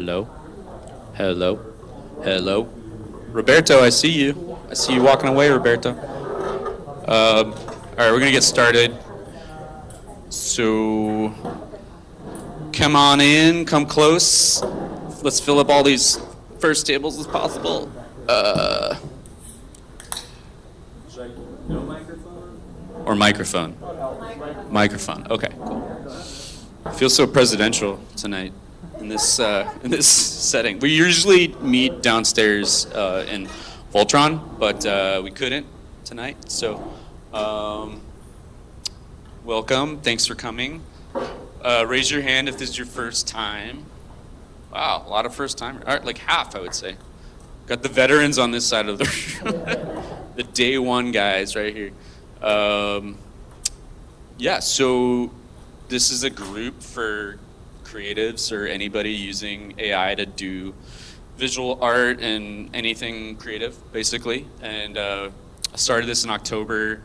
Hello? Hello? Hello? Roberto, I see you. I see you walking away, Roberto. All right, we're going to get started. So, come on in, come close. Let's fill up all these first tables as possible. No microphone? Or microphone? Microphone, okay, cool. Feels so presidential tonight in this setting. We usually meet downstairs in Voltron, but we couldn't tonight. So, welcome. Thanks for coming. Raise your hand if this is your first time. Wow, a lot of first timers. All right, like half, I would say. Got the veterans on this side of the room. The day one guys right here. Yeah, so this is a group for creatives or anybody using AI to do visual art and anything creative, basically. And I started this in October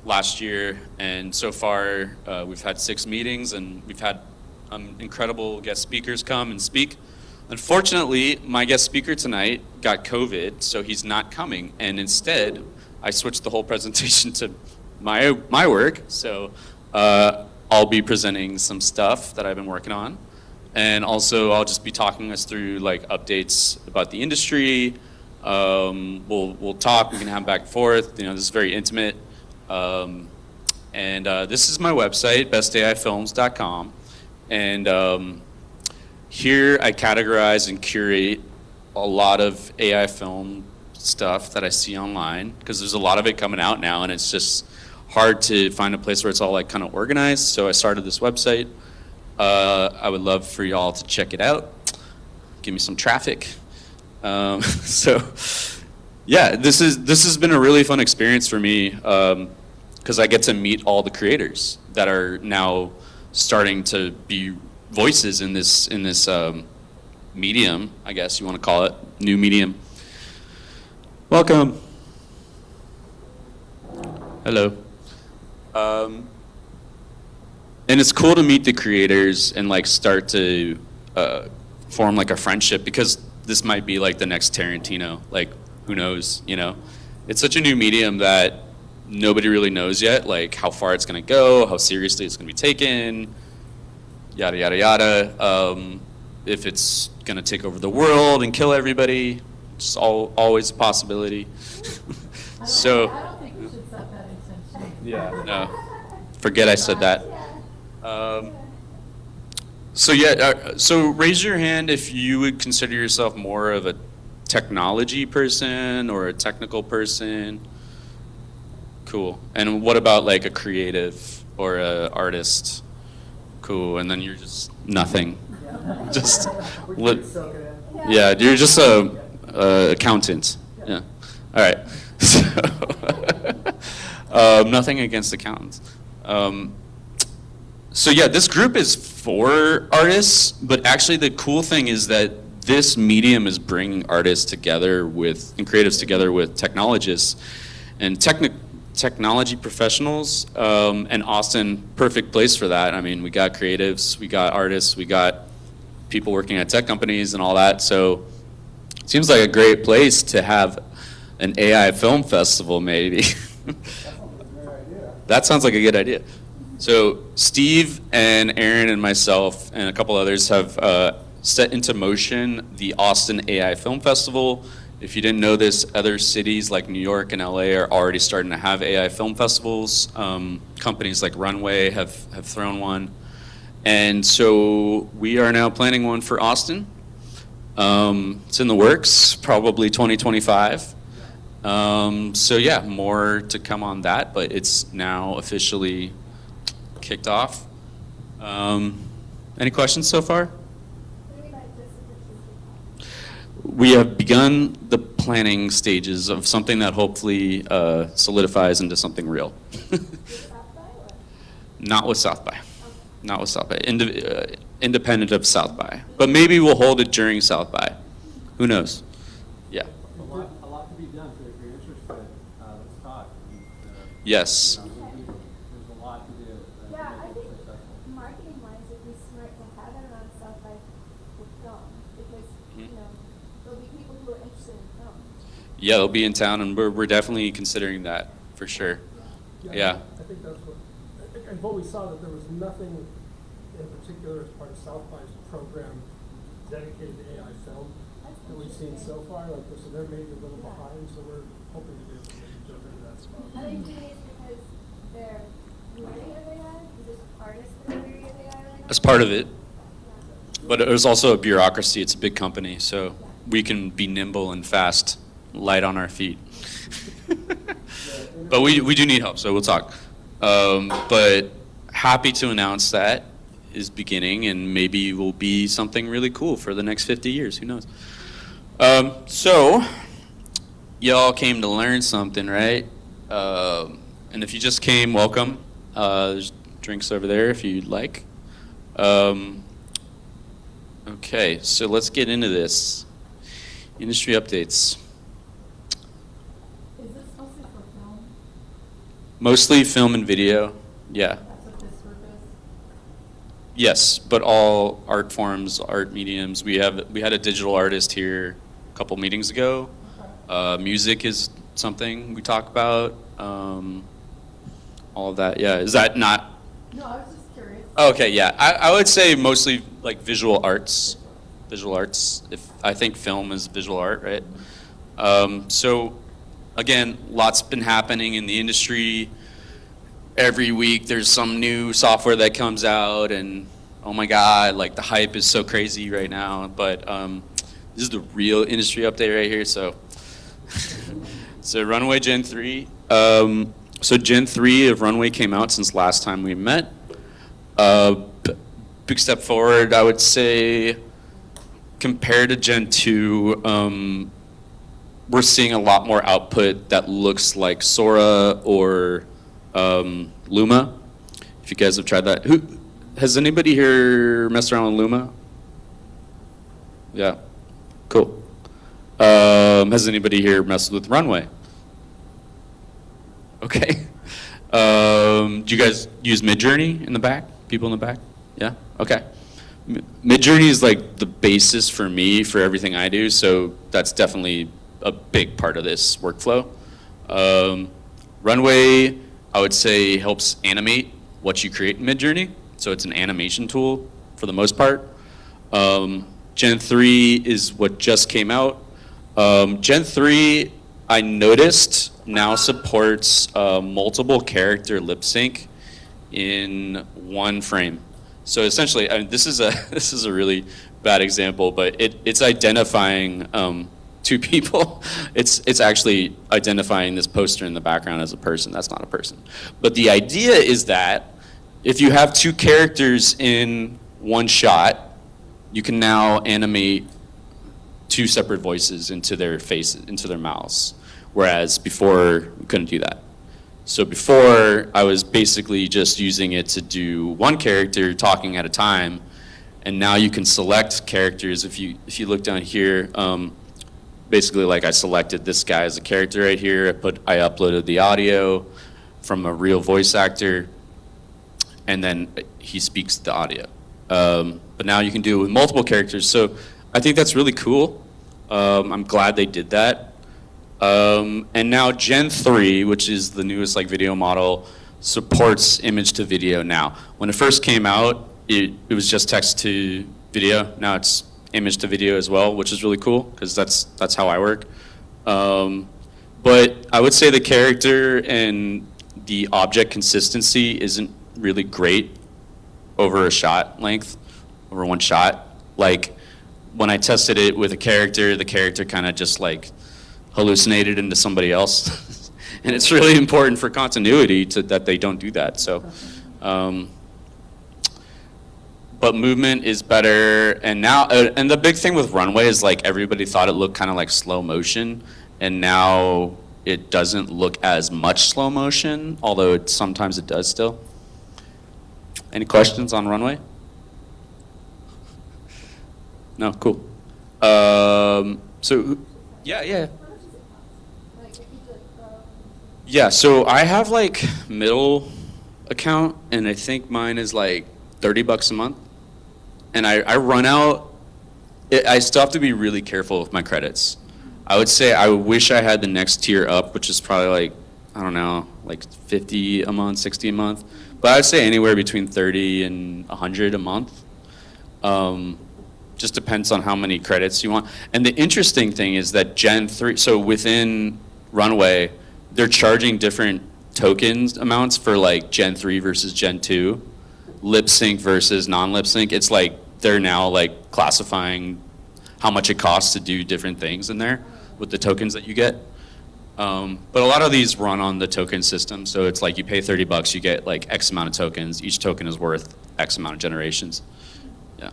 last year, and so far we've had 6 meetings, and we've had incredible guest speakers come and speak. Unfortunately, my guest speaker tonight got COVID, so he's not coming, and instead I switched the whole presentation to my work. So I'll be presenting some stuff that I've been working on, and also I'll just be talking us through like updates about the industry. We'll talk. We can have back and forth. You know, this is very intimate. And this is my website, bestaifilms.com, and here I categorize and curate a lot of AI film stuff that I see online, because there's a lot of it coming out now, and it's just hard to find a place where it's all like kind of organized. So I started this website. I would love for y'all to check it out. Give me some traffic. So yeah, this has been a really fun experience for me, because I get to meet all the creators that are now starting to be voices in this medium, I guess you want to call it, new medium. Welcome. Hello. And it's cool to meet the creators and like start to form like a friendship, because this might be like the next Tarantino. Like, who knows, you know? It's such a new medium that nobody really knows yet, like how far it's gonna go, how seriously it's gonna be taken, yada, yada, yada. If it's gonna take over the world and kill everybody, it's always a possibility. So, I don't think we should set that intention. yeah, no, forget I said that. So yeah, so raise your hand if you would consider yourself more of a technology person or a technical person. Cool. And what about like a creative or an artist? Cool. And then you're just nothing. Just yeah, you're just a accountant. Yeah. All right. So, nothing against accountants. So yeah, this group is for artists, but actually the cool thing is that this medium is bringing artists together with, and creatives together with technologists and technology professionals, and Austin, perfect place for that. I mean, we got creatives, we got artists, we got people working at tech companies and all that, so it seems like a great place to have an AI film festival, maybe. That sounds like a good idea. So Steve and Aaron and myself and a couple others have set into motion the Austin AI Film Festival. If you didn't know this, other cities like New York and LA are already starting to have AI film festivals. Companies like Runway have thrown one. And so we are now planning one for Austin. It's in the works, probably 2025. So yeah, more to come on that, but it's now officially kicked off. Any questions so far? We have begun the planning stages of something that hopefully solidifies into something real. Not with South by. Not with South by. Independent of South by. But maybe we'll hold it during South by. Who knows? Yeah. A lot to be done, so if you're interested, let's talk. Yes. There's a lot to do. Yeah, I think marketing-wise, it'd be smart to have it around South by with film, because Yeah, they'll be in town, and we're definitely considering that for sure. Yeah. I think that's what, and what we saw, that there was nothing in particular as part of South by's program dedicated to AI film that we've seen so far. Like, so they're maybe a little behind, so we're hoping to be able to maybe jump into that spot. Are they doing it because they're learning of AI? Is this artists that are learning of AI right now? That's part of it. But it was also a bureaucracy. It's a big company, so we can be nimble and fast, light on our feet. But we do need help, so we'll talk. But happy to announce that is beginning, and maybe will be something really cool for the next 50 years. Who knows? So y'all came to learn something, right? And if you just came, welcome. There's drinks over there if you'd like. Okay, so let's get into this. Industry updates. Is this mostly for film? Mostly film and video, yeah. That's what this group is? Yes, but all art forms, art mediums. We had a digital artist here a couple meetings ago. Music is something we talk about. All of that, yeah. Is that not? No, I was just curious. Okay, yeah. I would say mostly like visual arts. Visual arts. I think film is visual art, right? So again, lots been happening in the industry. Every week there's some new software that comes out, and oh my God, like the hype is so crazy right now. But this is the real industry update right here. So, so Runway Gen 3. So Gen 3 of Runway came out since last time we met. Big step forward, I would say. Compared to Gen 2, we're seeing a lot more output that looks like Sora or Luma. If you guys have tried that. Has anybody here messed around with Luma? Yeah, cool. Has anybody here messed with Runway? Okay. Do you guys use Midjourney in the back? People in the back? Yeah? Okay. Midjourney is like the basis for me for everything I do, so that's definitely a big part of this workflow. Runway, I would say, helps animate what you create in Midjourney, so it's an animation tool for the most part. Gen 3 is what just came out. Gen 3, I noticed, now supports multiple character lip sync in one frame. So essentially, I mean, this is a really bad example, but it's identifying two people. It's actually identifying this poster in the background as a person. That's not a person. But the idea is that if you have two characters in one shot, you can now animate two separate voices into their faces, into their mouths, whereas before we couldn't do that. So before, I was basically just using it to do one character talking at a time, and now you can select characters. If you look down here, basically like I selected this guy as a character right here. I uploaded the audio from a real voice actor, and then he speaks the audio. But now you can do it with multiple characters. So I think that's really cool. I'm glad they did that. And now Gen 3, which is the newest like video model, supports image to video now. When it first came out, it was just text to video. Now it's image to video as well, which is really cool because that's how I work. But I would say the character and the object consistency isn't really great over a shot length, over one shot. Like when I tested it with a character, the character kind of just like hallucinated into somebody else. And it's really important for continuity that they don't do that. So, but movement is better. And now, and the big thing with Runway is like everybody thought it looked kind of like slow motion, and now it doesn't look as much slow motion, although sometimes it does still. Any questions on Runway? No, cool. So, yeah. Yeah, so I have like middle account, and I think mine is like $30 a month. And I run out, I still have to be really careful with my credits. I would say I wish I had the next tier up, which is probably like, I don't know, like 50 a month, 60 a month. But I'd say anywhere between 30 and 100 a month. Just depends on how many credits you want. And the interesting thing is that Gen 3, so within Runway, they're charging different tokens amounts for like Gen 3 versus Gen 2, lip sync versus non-lip sync. It's like they're now like classifying how much it costs to do different things in there with the tokens that you get. But a lot of these run on the token system, so it's like you pay $30, you get like X amount of tokens. Each token is worth X amount of generations. Yeah.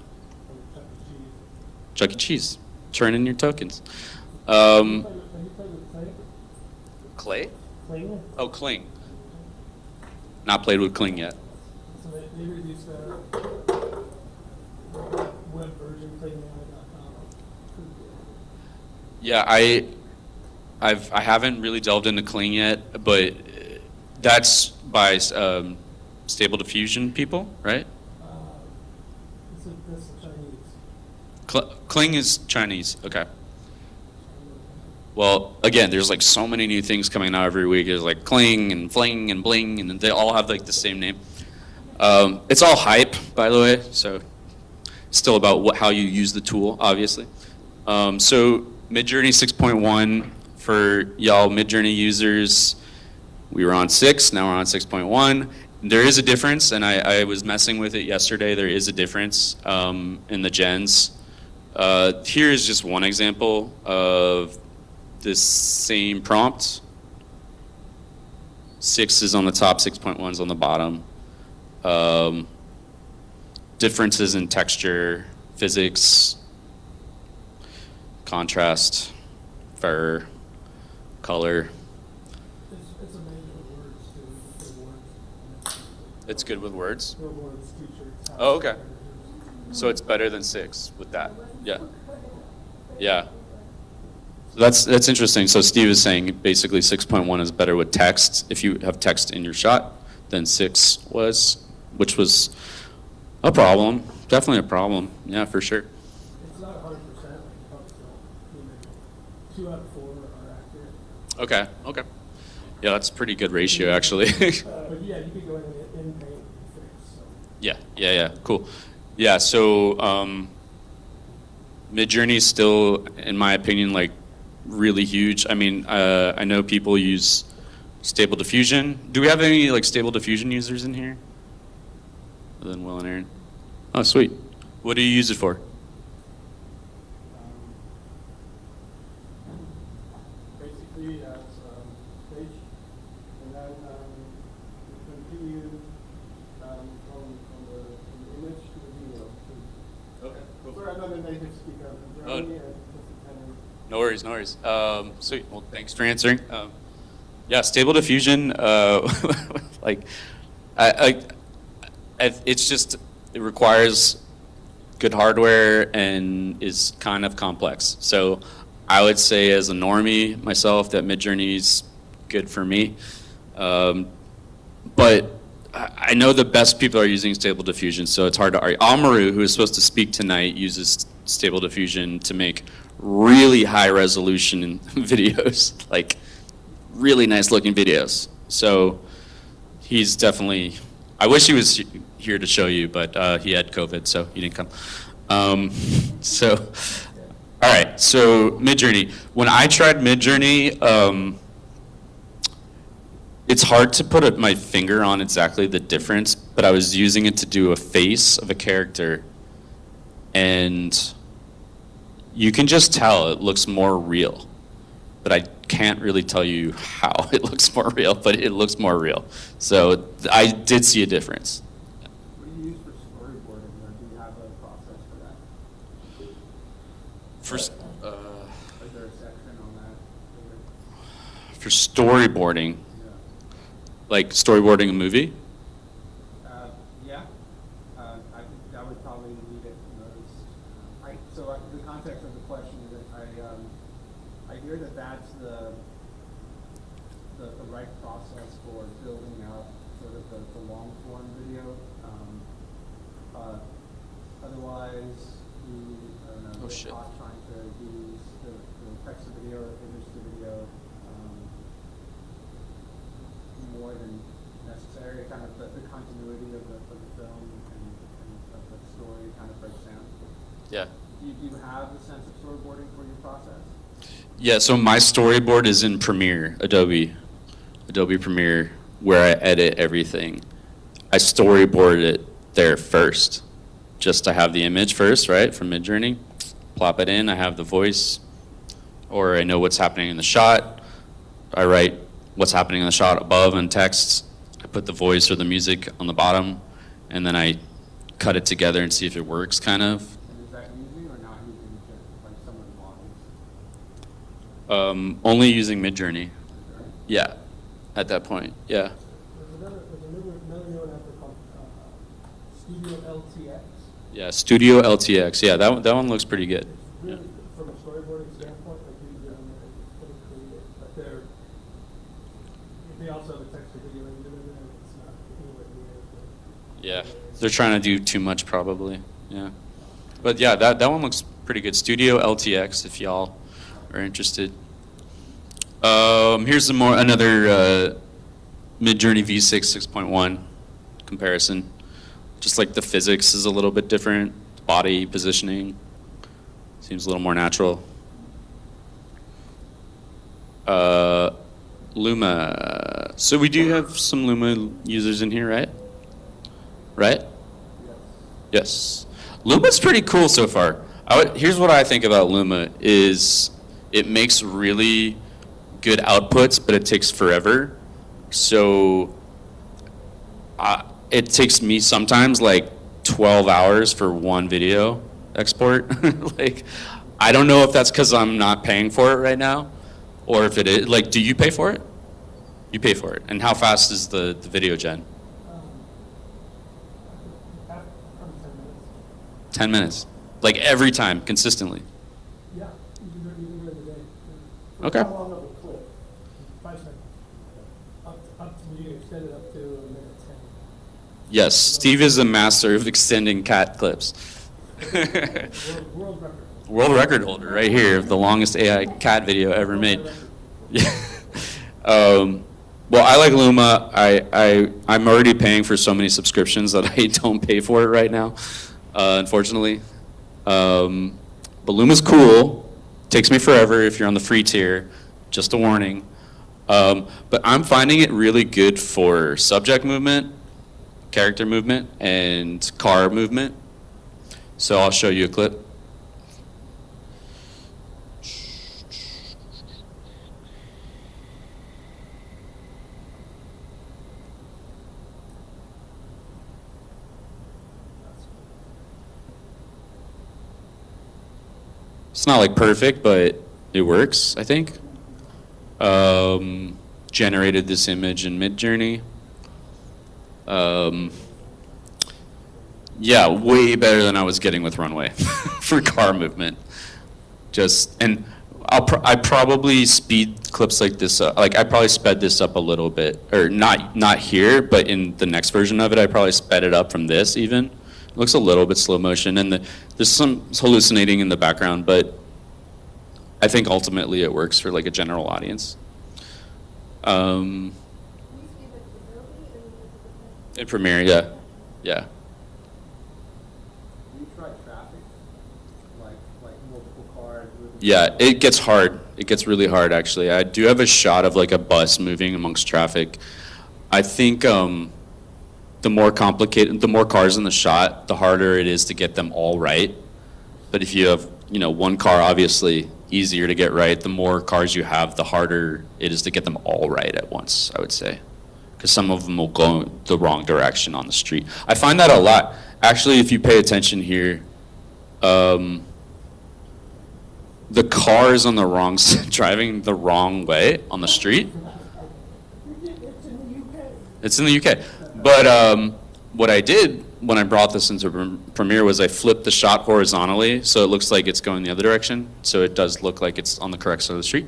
Chuck E. Cheese, turn in your tokens. Have you played with Clay? Kling? Oh, Kling. Not played with Kling yet. So they released their web version, klingmania.com. Yeah, I haven't really delved into Kling yet, but that's by Stable Diffusion people, right? That's Chinese. Kling is Chinese. Okay. Well, again, there's like so many new things coming out every week. There's like Kling and Fling and Bling, and they all have like the same name. It's all hype, by the way, so it's still about how you use the tool, obviously. So Midjourney 6.1 for y'all Midjourney users. We were on 6, now we're on 6.1. There is a difference, and I was messing with it yesterday. There is a difference in the gens. Here is just one example of this same prompt. 6 is on the top, 6.1 is on the bottom. Differences in texture, physics, contrast, fur, color. It's amazing with words too. The words. It's good with words? The words, t-shirts. Oh, okay. So it's better than 6 with that. Yeah. Yeah. So that's interesting. So Steve is saying basically 6.1 is better with text if you have text in your shot than 6 was, which was a problem. Definitely a problem. Yeah, for sure. It's not 100%, like probably still, 2 out of 4 are accurate. Okay. Okay. Yeah, that's a pretty good ratio actually. But yeah, you could go in paint and fix. So. Yeah. Cool. Yeah. So Midjourney is still, in my opinion, like really huge. I mean, I know people use Stable Diffusion. Do we have any like Stable Diffusion users in here? Other than Will and Aaron. Oh, sweet. What do you use it for? Basically, as stage, and then we continue from the image to the video. Okay, cool. Sorry, I'm not a native speaker. I'm Oh. Germany and just attending. No worries. Sweet. Well, thanks for answering. Yeah, Stable Diffusion, like, it's just, it requires good hardware and is kind of complex. So I would say as a normie myself that Midjourney is good for me. But I know the best people are using Stable Diffusion, so it's hard to argue. Amaru, who is supposed to speak tonight, uses Stable Diffusion to make really high resolution videos, like really nice looking videos. So he's definitely, I wish he was here to show you, but he had COVID, so he didn't come. All right, so Midjourney. When I tried Midjourney, it's hard to put my finger on exactly the difference, but I was using it to do a face of a character, and you can just tell it looks more real, but I can't really tell you how it looks more real, but it looks more real. So I did see a difference. What do you use for storyboarding, or do you have a process for that? Is there a section on that? For storyboarding, Yeah. like storyboarding a movie? Yeah. I think that would probably lead it to those. The context of the question is that I hear that that's the right process for building out sort of the long form video. Otherwise, you, I don't know, Oh, get shit. caught trying to use the text to video or image to video more than necessary? Kind of the continuity of the film and of the story kind of breaks down. Yeah. Do you have a sense of storyboarding for your process? Yeah, so my storyboard is in Premiere, Adobe Premiere, where I edit everything. I storyboard it there first, just to have the image first, right, from Midjourney. Plop it in, I have the voice, or I know what's happening in the shot. I write what's happening in the shot above in text. I put the voice or the music on the bottom, and then I cut it together and see if it works, kind of. And is that using or not using like some of the models? Only using Midjourney. Yeah, at that point, yeah. There's another new one out there called Studio LTX. Yeah, Studio LTX. Yeah, that one looks pretty good. Really, from a storyboarding standpoint, like you get on there and pretty creative, but they also have a text to video engine in there. It's not anywhere near. Yeah, they're trying to do too much probably. Yeah, but yeah, that one looks pretty good. Studio LTX, if y'all are interested. Here's another Midjourney V6 6.1 comparison. Just like the physics is a little bit different, body positioning seems a little more natural. Luma. So we do have some Luma users in here, right? Right? Yes. Luma's pretty cool so far. Here's what I think about Luma is it makes really good outputs, but it takes forever. So it takes me sometimes like 12 hours for one video export. Like, I don't know if that's because I'm not paying for it right now, or if it is. Like, do you pay for it? You pay for it. And how fast is the video gen? Probably 10 minutes. 10 minutes. Like every time, consistently. Yeah, you can do it in a day. Okay. How long of a clip? 5 seconds. Up to, you can extend it up to a minute 10. Yes, Steve is a master of extending cat clips. World record. World record holder right here of the longest AI cat video ever made. Yeah. Well, I like Luma. I'm already paying for so many subscriptions that I don't pay for it right now, unfortunately. But Luma's cool. Takes me forever if you're on the free tier. Just a warning. But I'm finding it really good for subject movement, character movement, and car movement. So I'll show you a clip. It's not like perfect, but it works, I think. Generated this image in Midjourney. Yeah, way better than I was getting with Runway for car movement. And I probably speed clips like this up. Like, I probably sped this up a little bit, or not here, but in the next version of it, I probably sped it up from this even. It looks a little bit slow motion, and there's some hallucinating in the background, but I think ultimately it works for like a general audience. In Premiere, yeah. Yeah. Do you try traffic? Like multiple cars? Yeah, it gets hard. It gets really hard, actually. I do have a shot of like a bus moving amongst traffic. I think the more cars in the shot, the harder it is to get them all right. But if you have, one car, obviously easier to get right. The more cars you have, the harder it is to get them all right at once, I would say. Because some of them will go the wrong direction on the street. I find that a lot. Actually, if you pay attention here, the car is on the wrong driving the wrong way on the street. It's in the UK. But what I did when I brought this into Premiere was I flipped the shot horizontally so it looks like it's going the other direction. So it does look like it's on the correct side of the street.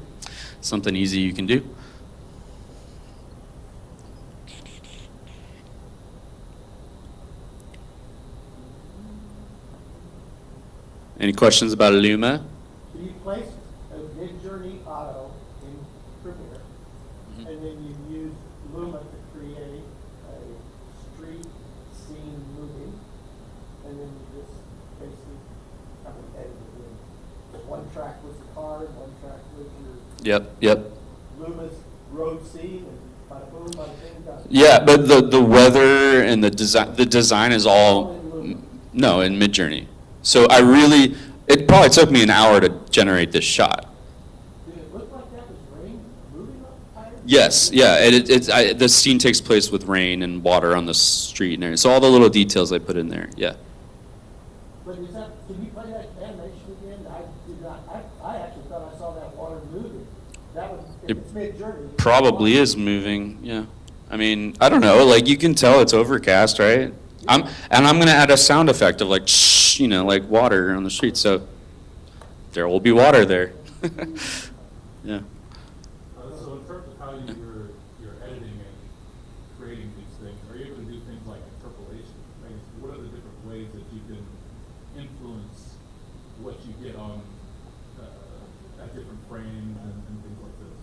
Something easy you can do. Any questions about Luma? Can you place a Midjourney Yep. Loomis road scene, and bada boom, bada bing, got it. Yeah, but the weather and the design is all no in Midjourney. So it probably took me an hour to generate this shot. Did it look like that was rain moving up higher? Yes, yeah. The scene takes place with rain and water on the street and everything. So all the little details I put in there. Yeah. But is that, can you play that animation again? I did not, I actually thought I saw that water moving. That was, it's Mid-Journey. Probably is moving. Yeah. I mean, I don't know. Like you can tell it's overcast, right? I'm gonna add a sound effect of like, shh, like water on the street. So there will be water there. Yeah. So in terms of how you're editing and creating these things, are you able to do things like interpolation? I guess, what are the different ways that you can influence what you get on at different frames and things like this?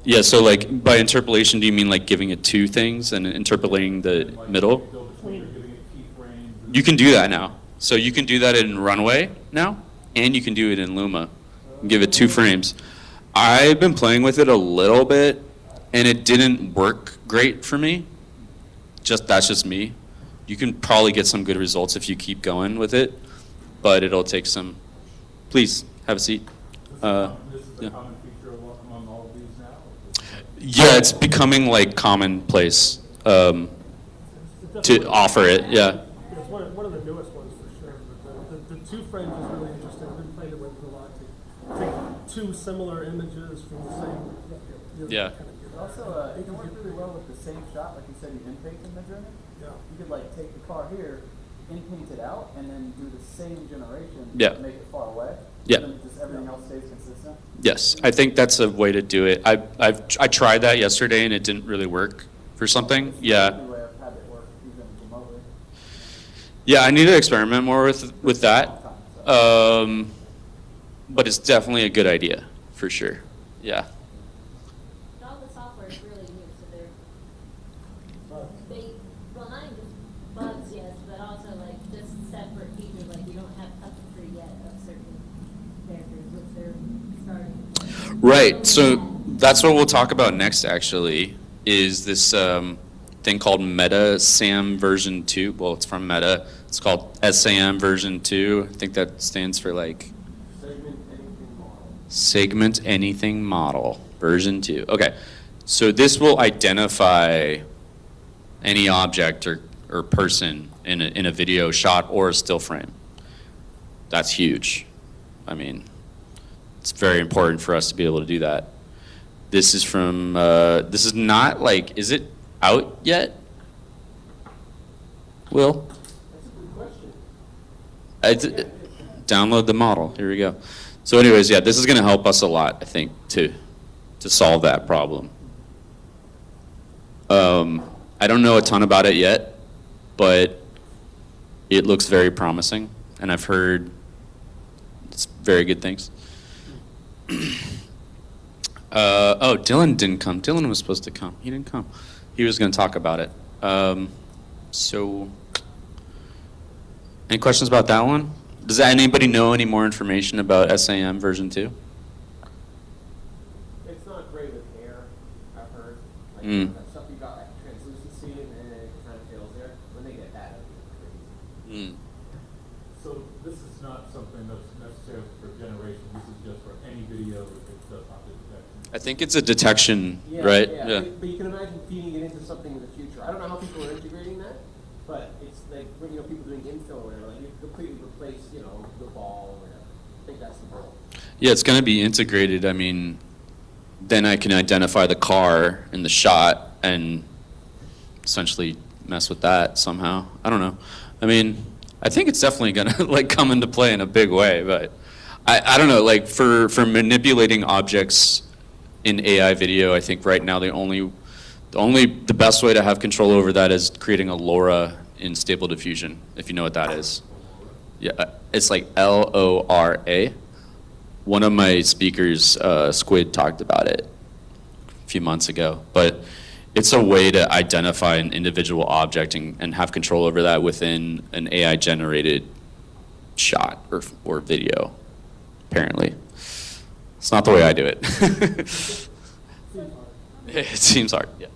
Yeah. So like by interpolation, do you mean like giving it two things and interpolating the And, like, middle? go between or giving it keyframes and You can do that now. So you can do that in Runway now, and you can do it in Luma. Give it 2 frames. I've been playing with it a little bit, and it didn't work great for me. That's just me. You can probably get some good results if you keep going with it, but it'll take some. Please have a seat. this is a yeah. common feature among all of these now? Yeah, it's becoming like commonplace to offer it. Yeah. It's one of the newest ones for sure. But the 2 frames is really interesting. I've been playing with it a lot to take 2 similar images from the same. Yeah. Kind of get Also, it can work really well with the same shot, like you said, you in-paint in Midjourney. Yeah. You could like take the car here, in-paint it out, and then do the same generation, Yeah. to make it far away. Yeah. And then just everything else stays consistent. Yes, I think that's a way to do it. I tried that yesterday and it didn't really work for something. It's the Yeah. only way I've had it work, even remotely. Yeah, I need to experiment more with that. But it's definitely a good idea for sure. Yeah. All the software is really new, so well, not even just bugs, yes, but also like just separate features, like you don't have custom tree yet of certain characters, which they're starting. Right. So that's what we'll talk about next. Actually, is this thing called Meta SAM version 2. Well, it's from Meta. It's called SAM version 2. I think that stands for like Segment Anything Model version 2. Okay. So this will identify any object or person in a video shot or a still frame. That's huge. I mean, it's very important for us to be able to do that. This is from, this is not like, is it out yet? Will? That's a good question. Download the model. Here we go. So anyways, yeah, this is going to help us a lot, I think, to solve that problem. I don't know a ton about it yet, but it looks very promising, and I've heard it's very good things. Oh, Dylan didn't come. Dylan was supposed to come. He didn't come. He was going to talk about it. So, any questions about that one? Does anybody know any more information about SAM version 2? It's not great with air, I've heard. Like, Mm. that stuff you got like translucency and then it kind of fails there. When they get that, it'll be crazy. So this is not something that's necessarily for generation, this is just for any video that does object detection. I think it's a detection, right? Yeah. But you can imagine feeding it into something in the future. I don't know how people are integrating that, but it's like when people doing infill or whatever, like you completely replace, the ball or whatever. I think that's the goal. Yeah, it's going to be integrated. I mean, then I can identify the car in the shot and essentially mess with that somehow. I don't know. I mean, I think it's definitely going to like come into play in a big way, but I don't know, like for manipulating objects in AI video, I think right now the best way to have control over that is creating a LoRa in Stable Diffusion, if you know what that is. Yeah, it's like LoRa. One of my speakers, Squid, talked about it a few months ago, but it's a way to identify an individual object and have control over that within an AI-generated shot or video, apparently. It's not the way I do it. Seems hard. It seems hard, yeah.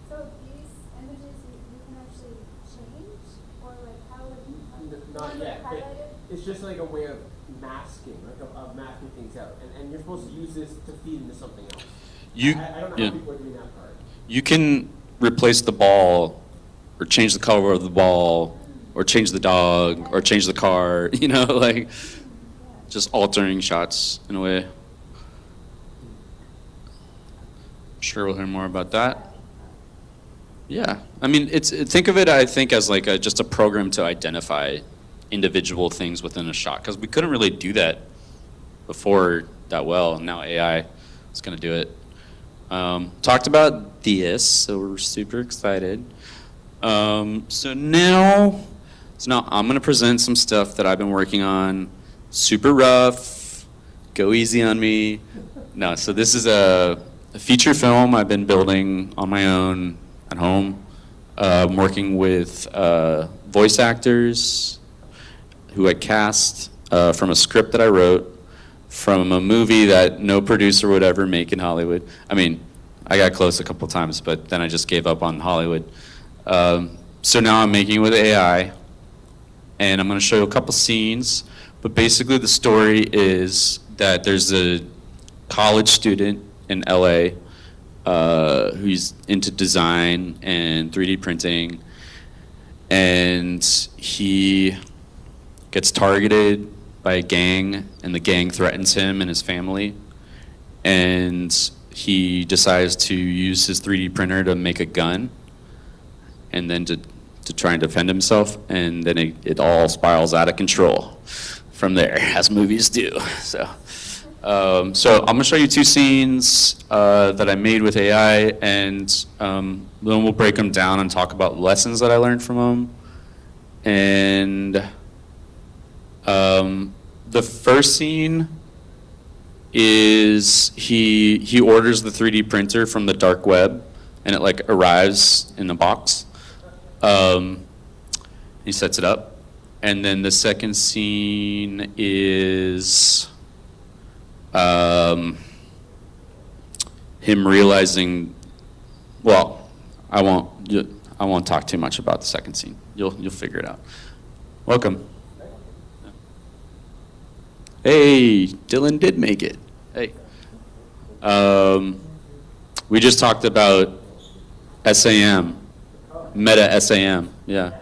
So these images you can actually change, or like how would Not one yet. highlighted? It's just like a way of masking, like of masking things out. And you're supposed to use this to feed into something else. You, I don't know yeah. how people are doing that part. You can replace the ball, or change the color of the ball, or change the dog, or change the car, you know, like just altering shots in a way. Sure, we'll hear more about that. Yeah, I mean, think of it, I think, as like just a program to identify individual things within a shot, because we couldn't really do that before that well, and now AI is going to do it. Talked about this, so we're super excited. So now I'm going to present some stuff that I've been working on. Super rough, go easy on me. No, so this is a feature film I've been building on my own at home. I'm working with voice actors who I cast from a script that I wrote, from a movie that no producer would ever make in Hollywood. I mean, I got close a couple times, but then I just gave up on Hollywood. So now I'm making it with AI, and I'm going to show you a couple scenes. But basically the story is that there's a college student in LA who's into design and 3D printing, and he gets targeted by a gang, and the gang threatens him and his family, and he decides to use his 3D printer to make a gun, and then to try and defend himself, and then it all spirals out of control from there, as movies do. So I'm gonna show you two scenes that I made with AI, and then we'll break them down and talk about lessons that I learned from them. And the first scene is he orders the 3D printer from the dark web, and it like arrives in the box. He sets it up. And then the second scene is him realizing, well, I won't talk too much about the second scene. You'll figure it out. Welcome. Hey, Dylan did make it. Hey. We just talked about SAM, Meta SAM, yeah.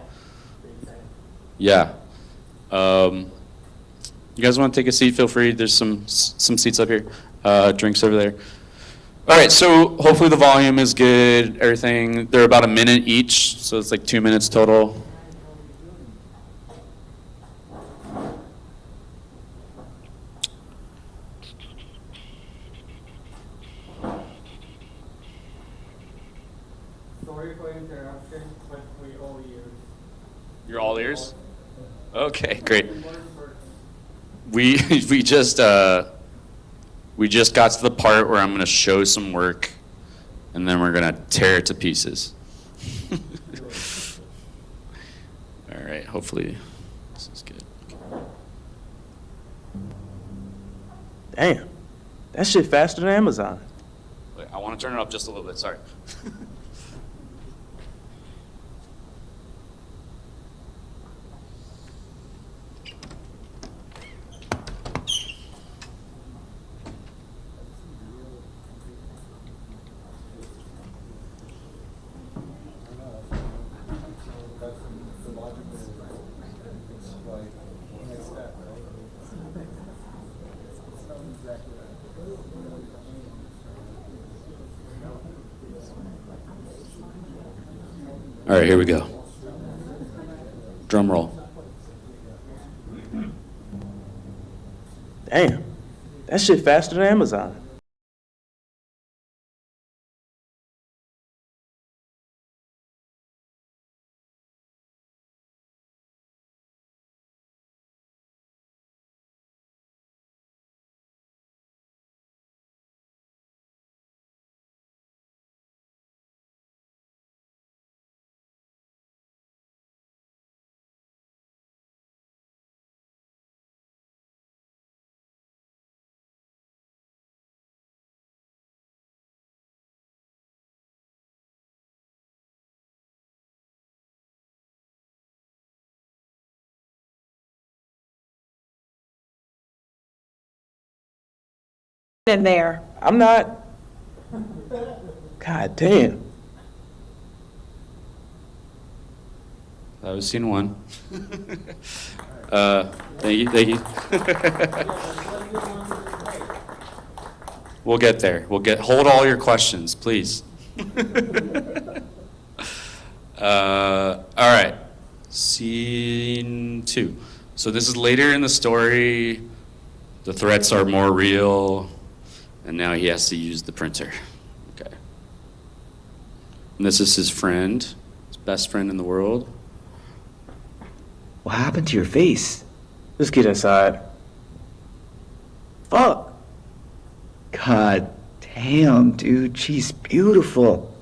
Yeah. You guys want to take a seat, feel free. There's some seats up here, drinks over there. All right, so hopefully the volume is good, everything. They're about a minute each, so it's like 2 minutes total. Sorry for interruption, but we all ears. You're all ears? Okay, great. We just got to the part where I'm going to show some work, and then we're going to tear it to pieces. All right, hopefully this is good. Damn, that shit faster than Amazon. Wait, I want to turn it up just a little bit, sorry. All right, here we go. Drum roll. Damn, that shit faster than Amazon. in there. I'm not. God damn. That was scene one. Thank you. We'll get there. Hold all your questions, please. All right, scene two. So this is later in the story. The threats are more real, and now he has to use the printer. Okay. And this is his friend, his best friend in the world. What happened to your face? Let's get inside. Fuck. God damn, dude, she's beautiful.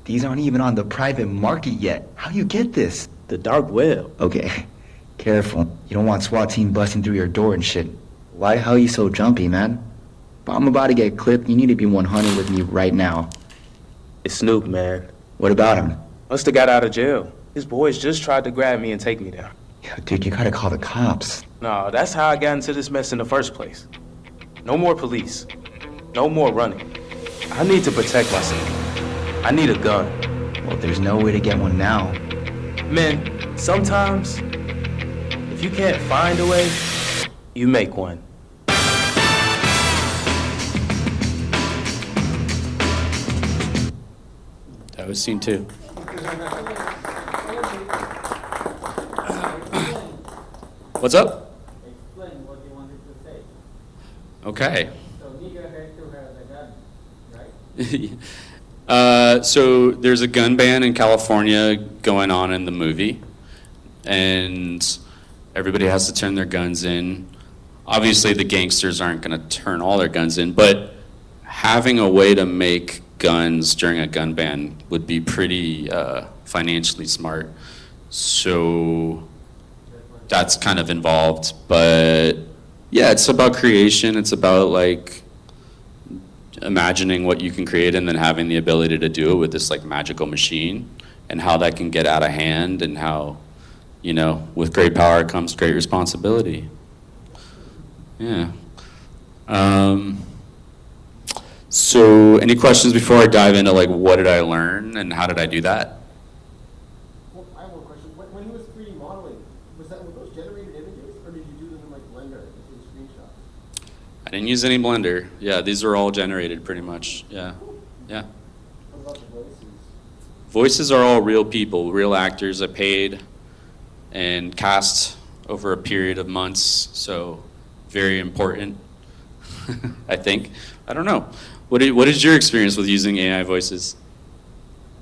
These aren't even on the private market yet. How you get this? The dark web. Okay, careful. You don't want SWAT team busting through your door and shit. Why the hell are you so jumpy, man? If I'm about to get clipped, you need to be 100 with me right now. It's Snoop, man. What about him? Must have got out of jail. His boys just tried to grab me and take me down. Yo, dude, you gotta call the cops. No, that's how I got into this mess in the first place. No more police. No more running. I need to protect myself. I need a gun. Well, there's no way to get one now. Man, sometimes, if you can't find a way, you make one. That was scene two. What's up? Explain what you wanted to say. Okay. So nigger had to have the gun, right? So there's a gun ban in California going on in the movie, and everybody has to turn their guns in. Obviously, the gangsters aren't going to turn all their guns in, but having a way to make guns during a gun ban would be pretty financially smart. So that's kind of involved, but yeah, it's about creation. It's about like imagining what you can create and then having the ability to do it with this like magical machine, and how that can get out of hand, and how, you know, with great power comes great responsibility. Yeah. So any questions before I dive into like what did I learn and how did I do that? Well, I have one question. When he was 3D modeling, were those generated images, or did you do them in like Blender, in screenshots? I didn't use any Blender. Yeah, these are all generated pretty much. Yeah. Yeah. What about the voices? Voices are all real people, real actors I paid and cast over a period of months, so very important, I think. I don't know. What is your experience with using AI voices?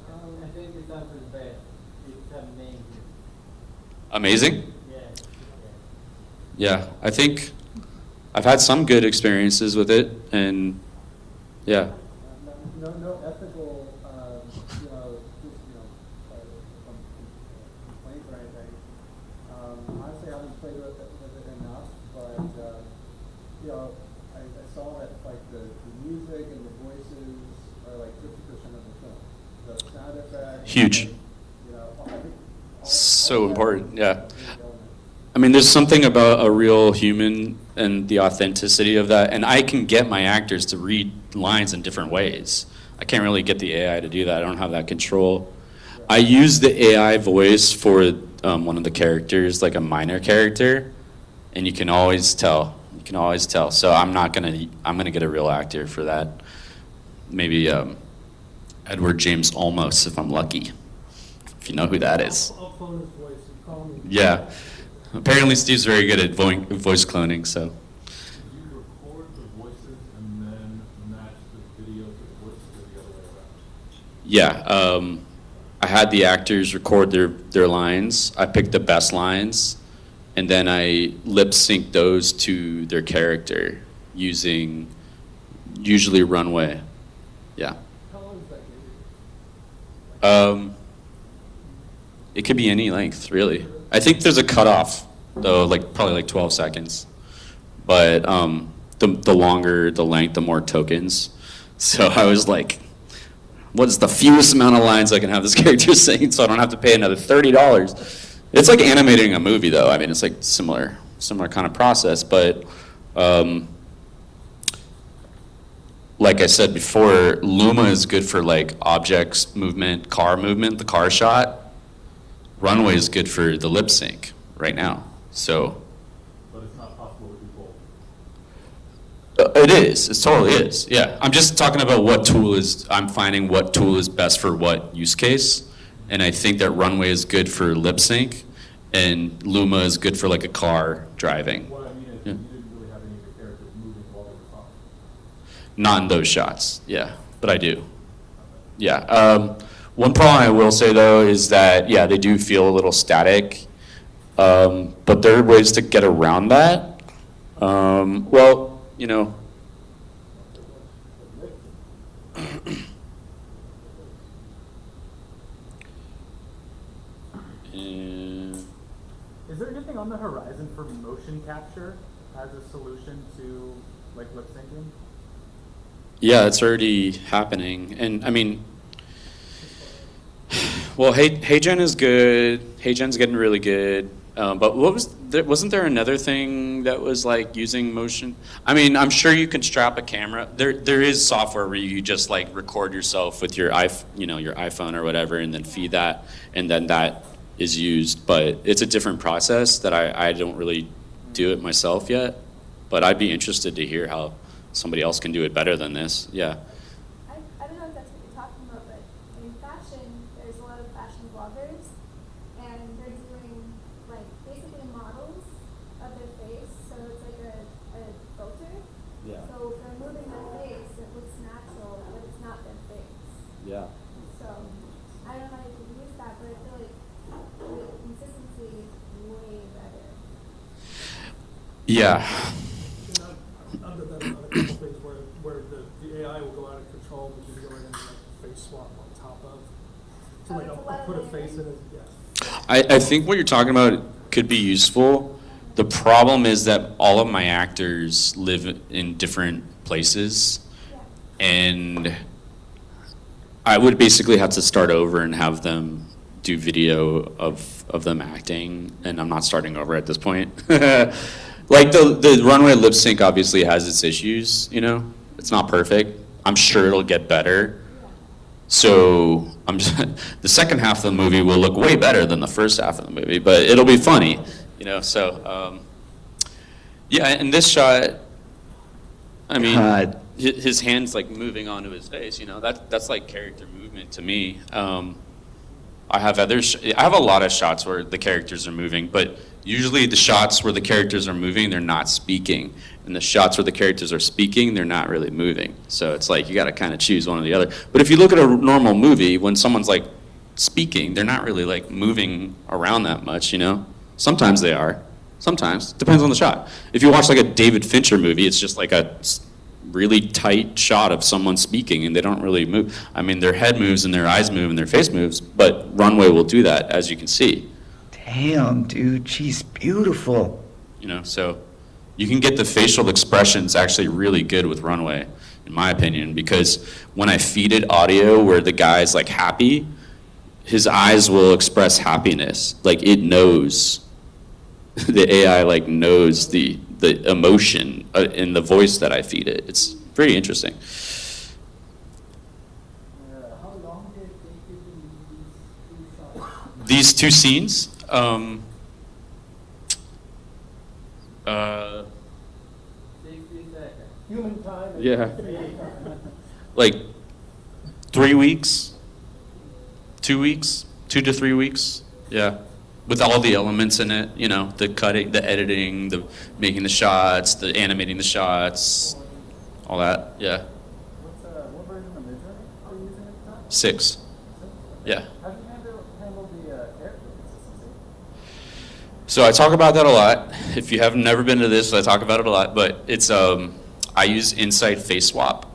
I think it's not as bad. It's amazing. Amazing? Yeah. Yeah, I think I've had some good experiences with it, and yeah. No ethical, just, complaints or anything. Honestly, I haven't played with it enough, but, I saw that, like, the music and the voices are, like, 50% of the film. The sound effects. Huge. I think So important, yeah. I mean, there's something about a real human and the authenticity of that, and I can get my actors to read lines in different ways. I can't really get the AI to do that. I don't have that control. I use the AI voice for one of the characters, like a minor character, and you can always tell. You can always tell. So I'm gonna get a real actor for that. Maybe Edward James Olmos, if I'm lucky. If you know who that is. I'll clone his voice and call me. Yeah. Apparently Steve's very good at voice cloning, so. Did you record the voices and then match the video to the voices, or the other way around? Yeah, I had the actors record their lines. I picked the best lines, and then I lip synced those to their character using usually Runway. Yeah. How long is that video? It could be any length, really. I think there's a cutoff, though, like probably like 12 seconds. But the longer the length, the more tokens. So I was like, what is the fewest amount of lines I can have this character saying so I don't have to pay another $30? It's like animating a movie, though. I mean, it's like similar kind of process. But like I said before, Luma is good for like objects movement, the car shot. Runway is good for the lip sync right now. So. But it's not possible to do both. It is. It totally is. Yeah. I'm just talking about what tool is. I'm finding what tool is best for what use case, and I think that Runway is good for lip sync, and Luma is good for like a car driving. What I mean is, Yeah. you didn't really have any of your characters moving while they were talking. Not in those shots. Yeah, but I do. Yeah. One problem I will say though is that yeah, they do feel a little static, but there are ways to get around that. Well, you know. Is there anything on the horizon for motion capture as a solution to like lip syncing? Yeah, it's already happening, and I mean, well, HeyGen is good. HeyGen's getting really good. But wasn't there another thing that was like using motion? I mean, I'm sure you can strap a camera. There is software where you just like record yourself with your your iPhone or whatever, and then feed that, and then that is used. But it's a different process that I don't really do it myself yet. But I'd be interested to hear how somebody else can do it better than this. Yeah. I don't know if that's what you're talking about, but in fashion, there's a lot of fashion bloggers, and they're doing like basically models of their face, so it's like a filter. Yeah. So if they're moving their face, it looks natural, but it's not their face. Yeah. So I don't know how you can use that, but I feel like the consistency is way better. Yeah. Other than a couple things where the AI will go out of control, but you can go in and like face swap on top of. So like I'll put a face in it, yeah. I think what you're talking about could be useful. The problem is that all of my actors live in different places, and I would basically have to start over and have them do video of them acting, and I'm not starting over at this point. Like the runway lip sync obviously has its issues, you know? It's not perfect. I'm sure it'll get better. So I'm just, the second half of the movie will look way better than the first half of the movie, but it'll be funny, you know? So yeah, in this shot, I mean, his hand's like moving onto his face, you know? That's like character movement to me. I have a lot of shots where the characters are moving, but usually the shots where the characters are moving, they're not speaking. And the shots where the characters are speaking, they're not really moving. So it's like you got to kind of choose one or the other. But if you look at a normal movie, when someone's like speaking, they're not really like moving around that much, you know? Sometimes they are. Sometimes. Depends on the shot. If you watch like a David Fincher movie, it's just like a really tight shot of someone speaking and they don't really move. I mean, their head moves and their eyes move and their face moves, but Runway will do that, as you can see. Damn, dude, she's beautiful. You know, so you can get the facial expressions actually really good with Runway, in my opinion, because when I feed it audio where the guy's like happy, his eyes will express happiness. Like it knows, the AI like knows the emotion in the voice that I feed it. It's pretty interesting. How long did it take you to do these 2 shots? These 2 scenes, 60 seconds. Human time. And Yeah. AI time. like 3 weeks, 2 weeks, 2 to 3 weeks, yeah. With all the elements in it, you know, the cutting, the editing, the making the shots, the animating the shots, all that, yeah. What version of Midjourney are you using at the time? 6, yeah. How do you handle the character consistency? So I talk about that a lot. If you have never been to this, I talk about it a lot, but it's, I use Insight Face Swap,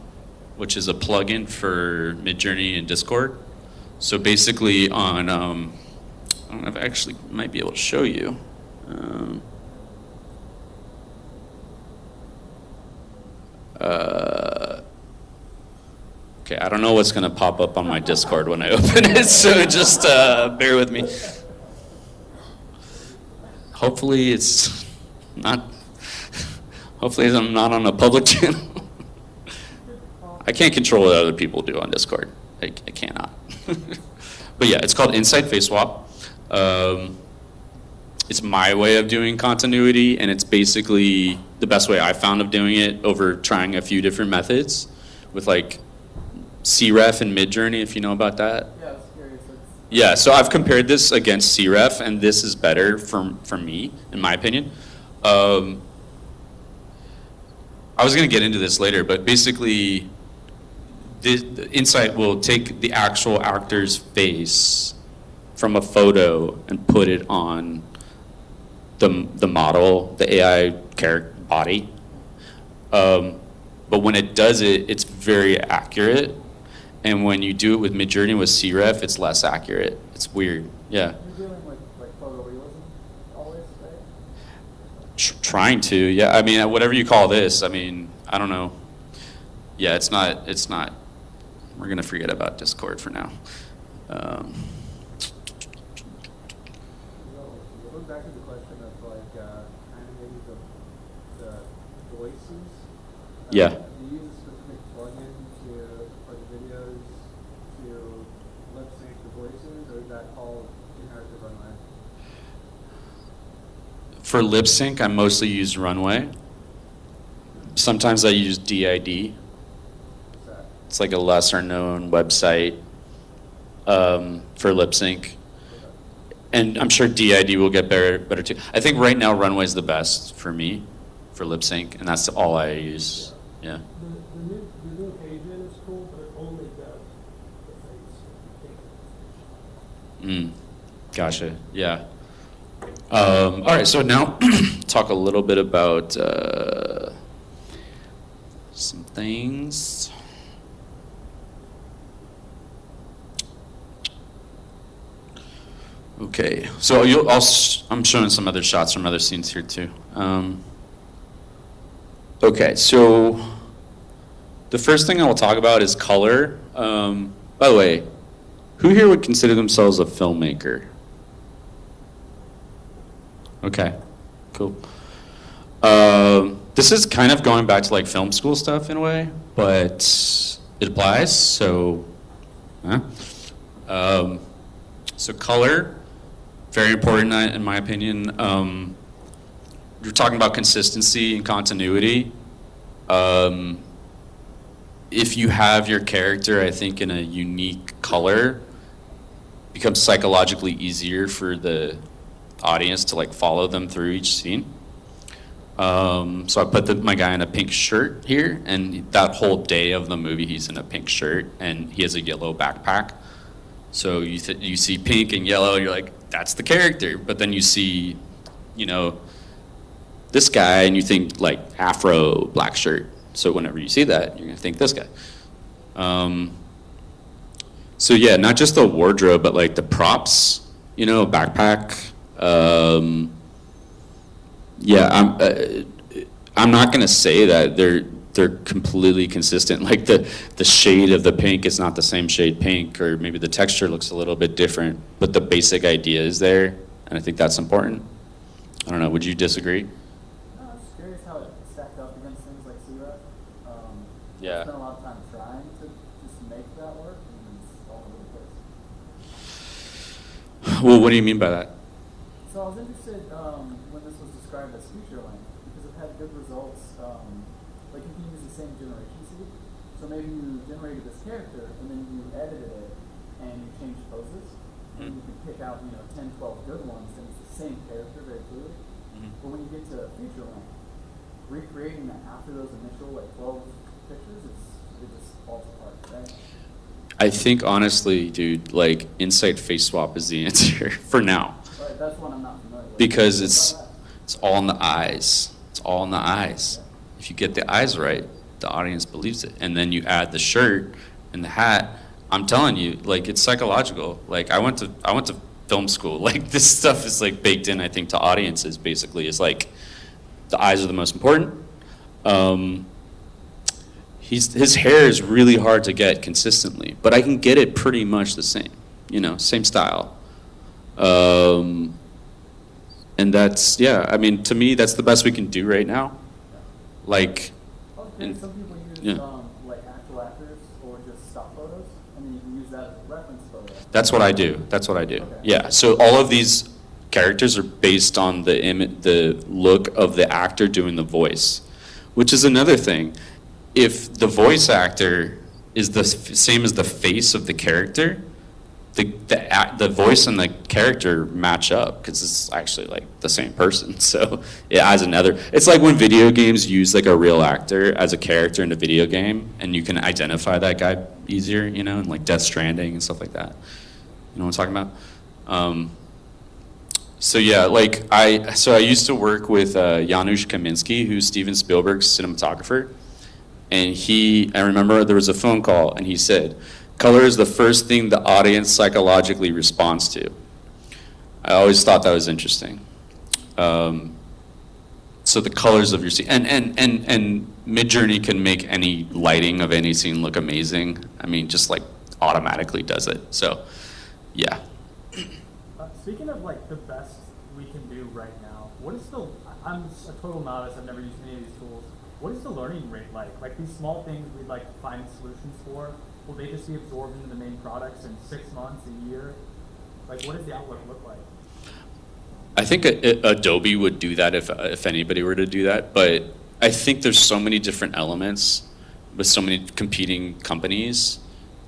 which is a plugin for Midjourney and Discord. So basically on, I don't know if I actually might be able to show you. Okay, I don't know what's going to pop up on my Discord when I open it, so just bear with me. Hopefully it's not, hopefully I'm not on a public channel. I can't control what other people do on Discord. I cannot. But yeah, it's called Inside Face Swap. It's my way of doing continuity, and it's basically the best way I found of doing it over trying a few different methods with like CREF and Midjourney, if you know about that. Yeah, I was curious. Yeah, so I've compared this against CREF, and this is better for me, in my opinion. I was going to get into this later, but basically, the Insight will take the actual actor's face from a photo and put it on the model, the AI character body. But when it does it, it's very accurate. And when you do it with Midjourney with CREF, it's less accurate. It's weird. Yeah. You're dealing with like photorealism always, right? Trying to. Yeah. I mean, whatever you call this. I mean, I don't know. Yeah, it's not. We're gonna forget about Discord for now. Going back to the question of like animating the voices. Yeah. Do you use a specific plugin for the videos to lip sync the voices, or is that called generative runway? For lip sync, I mostly use Runway. Sometimes I use DID. What's that? It's like a lesser known website for lip sync. And I'm sure DID will get better too. I think right now Runway's the best for me for lip sync, and that's all I use. Yeah. The new agent is cool, but it only does the face. Gotcha. Yeah. All right. So now talk a little bit about some things. Okay. So I'm showing some other shots from other scenes here too. Okay. So the first thing I will talk about is color. By the way, who here would consider themselves a filmmaker? Okay, cool. This is kind of going back to like film school stuff in a way, but it applies. So, so color, very important in my opinion. You're talking about consistency and continuity. If you have your character, I think, in a unique color, it becomes psychologically easier for the audience to like follow them through each scene. So I put my guy in a pink shirt here, and that whole day of the movie he's in a pink shirt and he has a yellow backpack. So you see pink and yellow, you're like, that's the character. But then you see, this guy, and you think like afro black shirt. So whenever you see that, you're gonna think this guy. So yeah, not just the wardrobe, but like the props, backpack. I'm not gonna say that they're completely consistent. Like the shade of the pink is not the same shade pink, or maybe the texture looks a little bit different, but the basic idea is there, and I think that's important. I don't know, would you disagree? No, I was just curious how it stacked up against things like CREF. Yeah. I spent a lot of time trying to just make that work, and it's all over the place. Well, what do you mean by that? So I was interested when this was described as feature length, because it had good results. Like you can use the same generation seed. So maybe you generated this character, and then you edited it, and you changed poses. And you can pick out 10, 12 good ones, and it's the same character very clearly. But when you get to feature length, recreating that after those initial 12 pictures, it just falls apart, right? I think honestly, dude, like Insight Face Swap is the answer for now. Right, that's one I'm not familiar with. Because it's all in the eyes. It's all in the eyes. If you get the eyes right, the audience believes it. And then you add the shirt and the hat. I'm telling you, like, it's psychological. Like I went to film school. Like this stuff is like baked in, I think, to audiences basically. Is like the eyes are the most important. His hair is really hard to get consistently, but I can get it pretty much the same, same style. And that's, I mean, to me, that's the best we can do right now. Like, some people use like actual actors That's what I do. That's what I do. Okay. Yeah. So all of these characters are based on the look of the actor doing the voice, which is another thing. If the voice actor is the same as the face of the character, the voice and the character match up because it's actually like the same person. So it adds another. It's like when video games use like a real actor as a character in a video game, and you can identify that guy easier, you know, and like Death Stranding and stuff like that. You know what I'm talking about? So yeah, like I used to work with Janusz Kaminski, who's Steven Spielberg's cinematographer, and I remember there was a phone call, and he said, color is the first thing the audience psychologically responds to. I always thought that was interesting. So the colors of your scene, and Midjourney can make any lighting of any scene look amazing. I mean, just like automatically does it. So, yeah. Speaking of like the best we can do right now, I'm a total novice, I've never used any of these tools. What is the learning rate like? Like these small things we'd like to find solutions for, will they just be absorbed into the main products in 6 months, a year? Like what does the outlook look like? I think Adobe would do that if anybody were to do that, but I think there's so many different elements with so many competing companies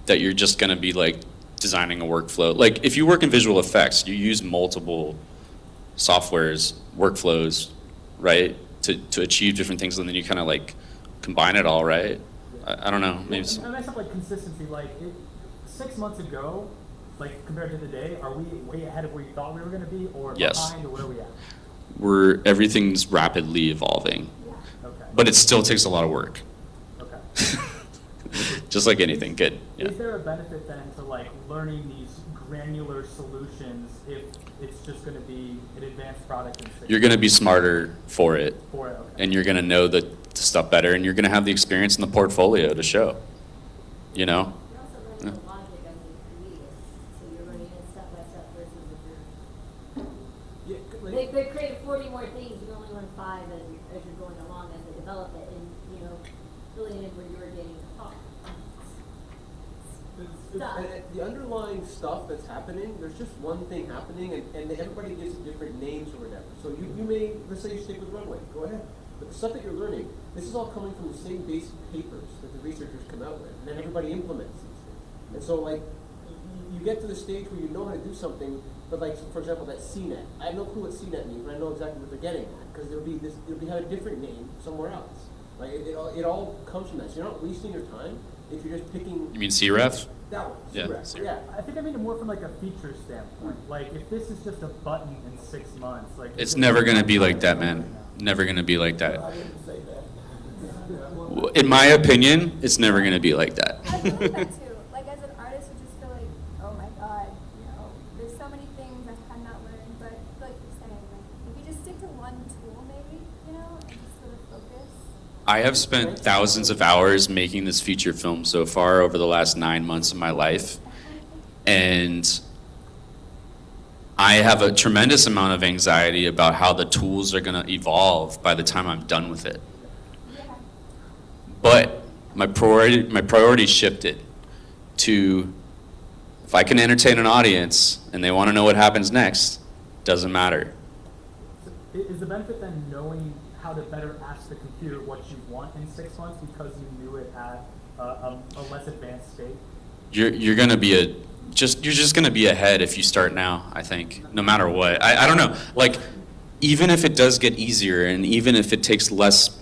that you're just gonna be like designing a workflow. Like if you work in visual effects, you use multiple softwares, workflows, right? To achieve different things, and then you kind of like combine it all, right? I don't know, maybe. And I have like consistency, like 6 months ago, like compared to today, are we way ahead of where you thought we were gonna be, or Yes. behind, or where are we at? Everything's rapidly evolving, Okay. but it still takes a lot of work. Okay. Just like anything, good. Yeah. Is there a benefit then to like learning these granular solutions if it's just going to be an advanced product? You're going to be smarter for it, Okay. and you're going to know the stuff better, and you're going to have the experience in the portfolio to show. You know? You're also learning the logic as you create it, so you're learning it step by step versus if you're. They create 40 more things, you only learn 5 as you're going along as they develop it, and you know, really in where you're getting taught. The underlying stuff that's happening, there's just one thing happening, and everybody gives it different names or whatever. So you may, let's say you stick with runway, go ahead. But the stuff that you're learning, this is all coming from the same basic papers that the researchers come out with, and then everybody implements these things. And so like, you get to the stage where you know how to do something, but like, for example, that CNET. I have no clue what CNET means, but I know exactly what they're getting at, because it'll have a different name somewhere else. Like, it all comes from that. So you're not wasting your time if you're just picking. You mean CREF? That one. Yeah, Correct. CREF. Yeah. I think I mean it more from like a feature standpoint. Like if this is just a button in 6 months, like It's never going to be like that, man. Never going to be like that. I didn't say that. In my opinion, it's never going to be like that. I feel like that too. Like as an artist, you just feel like, oh my god, you know, there's so many things I cannot learn. But like you're saying, like if you just stick to one tool, maybe, you know, and just sort of focus. I have spent thousands of hours making this feature film so far over the last 9 months of my life. And I have a tremendous amount of anxiety about how the tools are going to evolve by the time I'm done with it. Yeah. But my priority shifted to, if I can entertain an audience and they want to know what happens next, doesn't matter. Is the benefit then knowing how to better ask the computer what you want in 6 months because you knew it at a less advanced state? You're going to be you're just going to be ahead if you start now, I think, no matter what. I don't know. Like, even if it does get easier and even if it takes less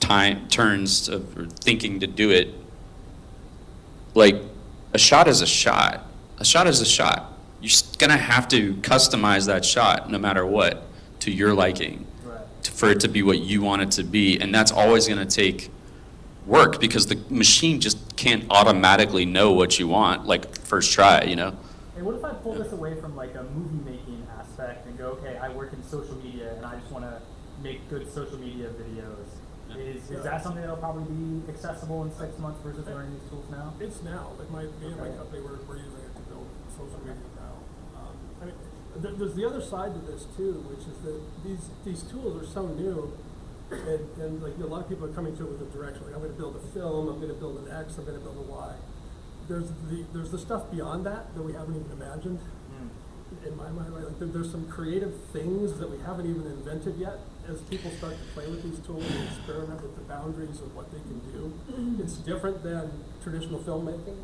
turns of thinking to do it, like, a shot is a shot. A shot is a shot. You're going to have to customize that shot no matter what to your liking, Right. for it to be what you want it to be. And that's always going to take work because the machine just can't automatically know what you want, like first try, you know? And what if I pull this away from like a movie making aspect and go, okay, I work in social media and I just want to make good social media videos. Is that something that'll probably be accessible in 6 months versus learning these tools now? It's now. Like my company, we're using it to build social media now. I mean, there's the other side to this too, which is that these tools are so new, and like a lot of people are coming to it with a direction. Like I'm going to build a film, I'm going to build an X, I'm going to build a Y. there's the stuff beyond that we haven't even imagined. In my mind, right? Like there's some creative things that we haven't even invented yet. As people start to play with these tools and experiment with the boundaries of what they can do, it's different than traditional filmmaking,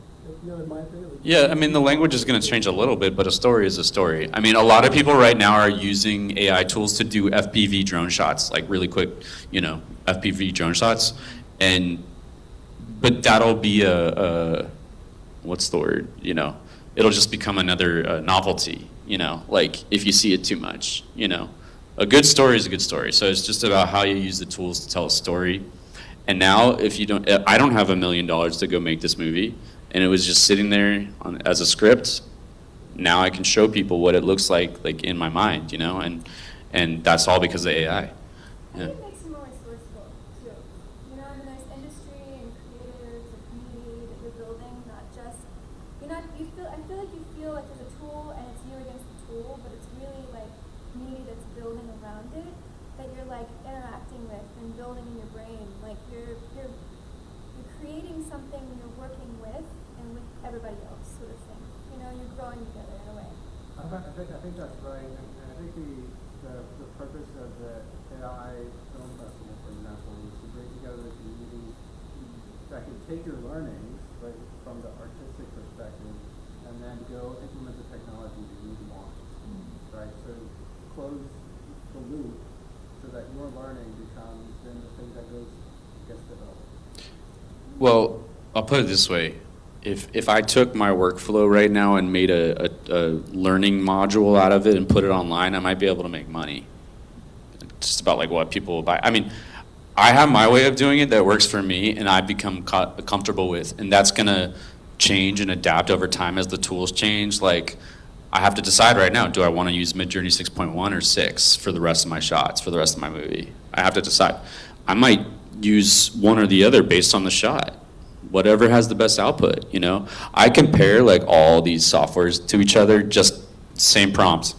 in my opinion. Like, Yeah, I mean, the language is going to change a little bit, but a story is a story. I mean, a lot of people right now are using AI tools to do FPV drone shots, like really quick, FPV drone shots, but that'll be what's the word? It'll just become another novelty. Like if you see it too much. A good story is a good story. So it's just about how you use the tools to tell a story. And now, I don't have $1 million to go make this movie, and it was just sitting there as a script. Now I can show people what it looks like in my mind, and that's all because of AI. I think it makes you more resourceful too. In a nice industry and creatives and community that you're building, not just I feel like you feel like there's a tool and it's you against the tool, but it's really like community that's building around it that you're like interacting with and building in your brain. Like you're creating something you're working with and with everybody else sort of thing. You're growing together in a way. I think that's right, and I think the purpose of the AI film festival, for example, is to bring together the community that can take your learnings, right, from the artistic perspective, and then go implement the technology that you want, right? So close the loop so that your learning becomes then the thing that gets developed. Well, I'll put it this way. If I took my workflow right now and made a learning module out of it and put it online, I might be able to make money. Just about like what people will buy. I mean, I have my way of doing it that works for me and I've become comfortable with, and that's gonna change and adapt over time as the tools change. Like, I have to decide right now, do I wanna use Midjourney 6.1 or 6 for the rest of my shots, for the rest of my movie? I have to decide. I might use one or the other based on the shot. Whatever has the best output, I compare like all these softwares to each other, just same prompts.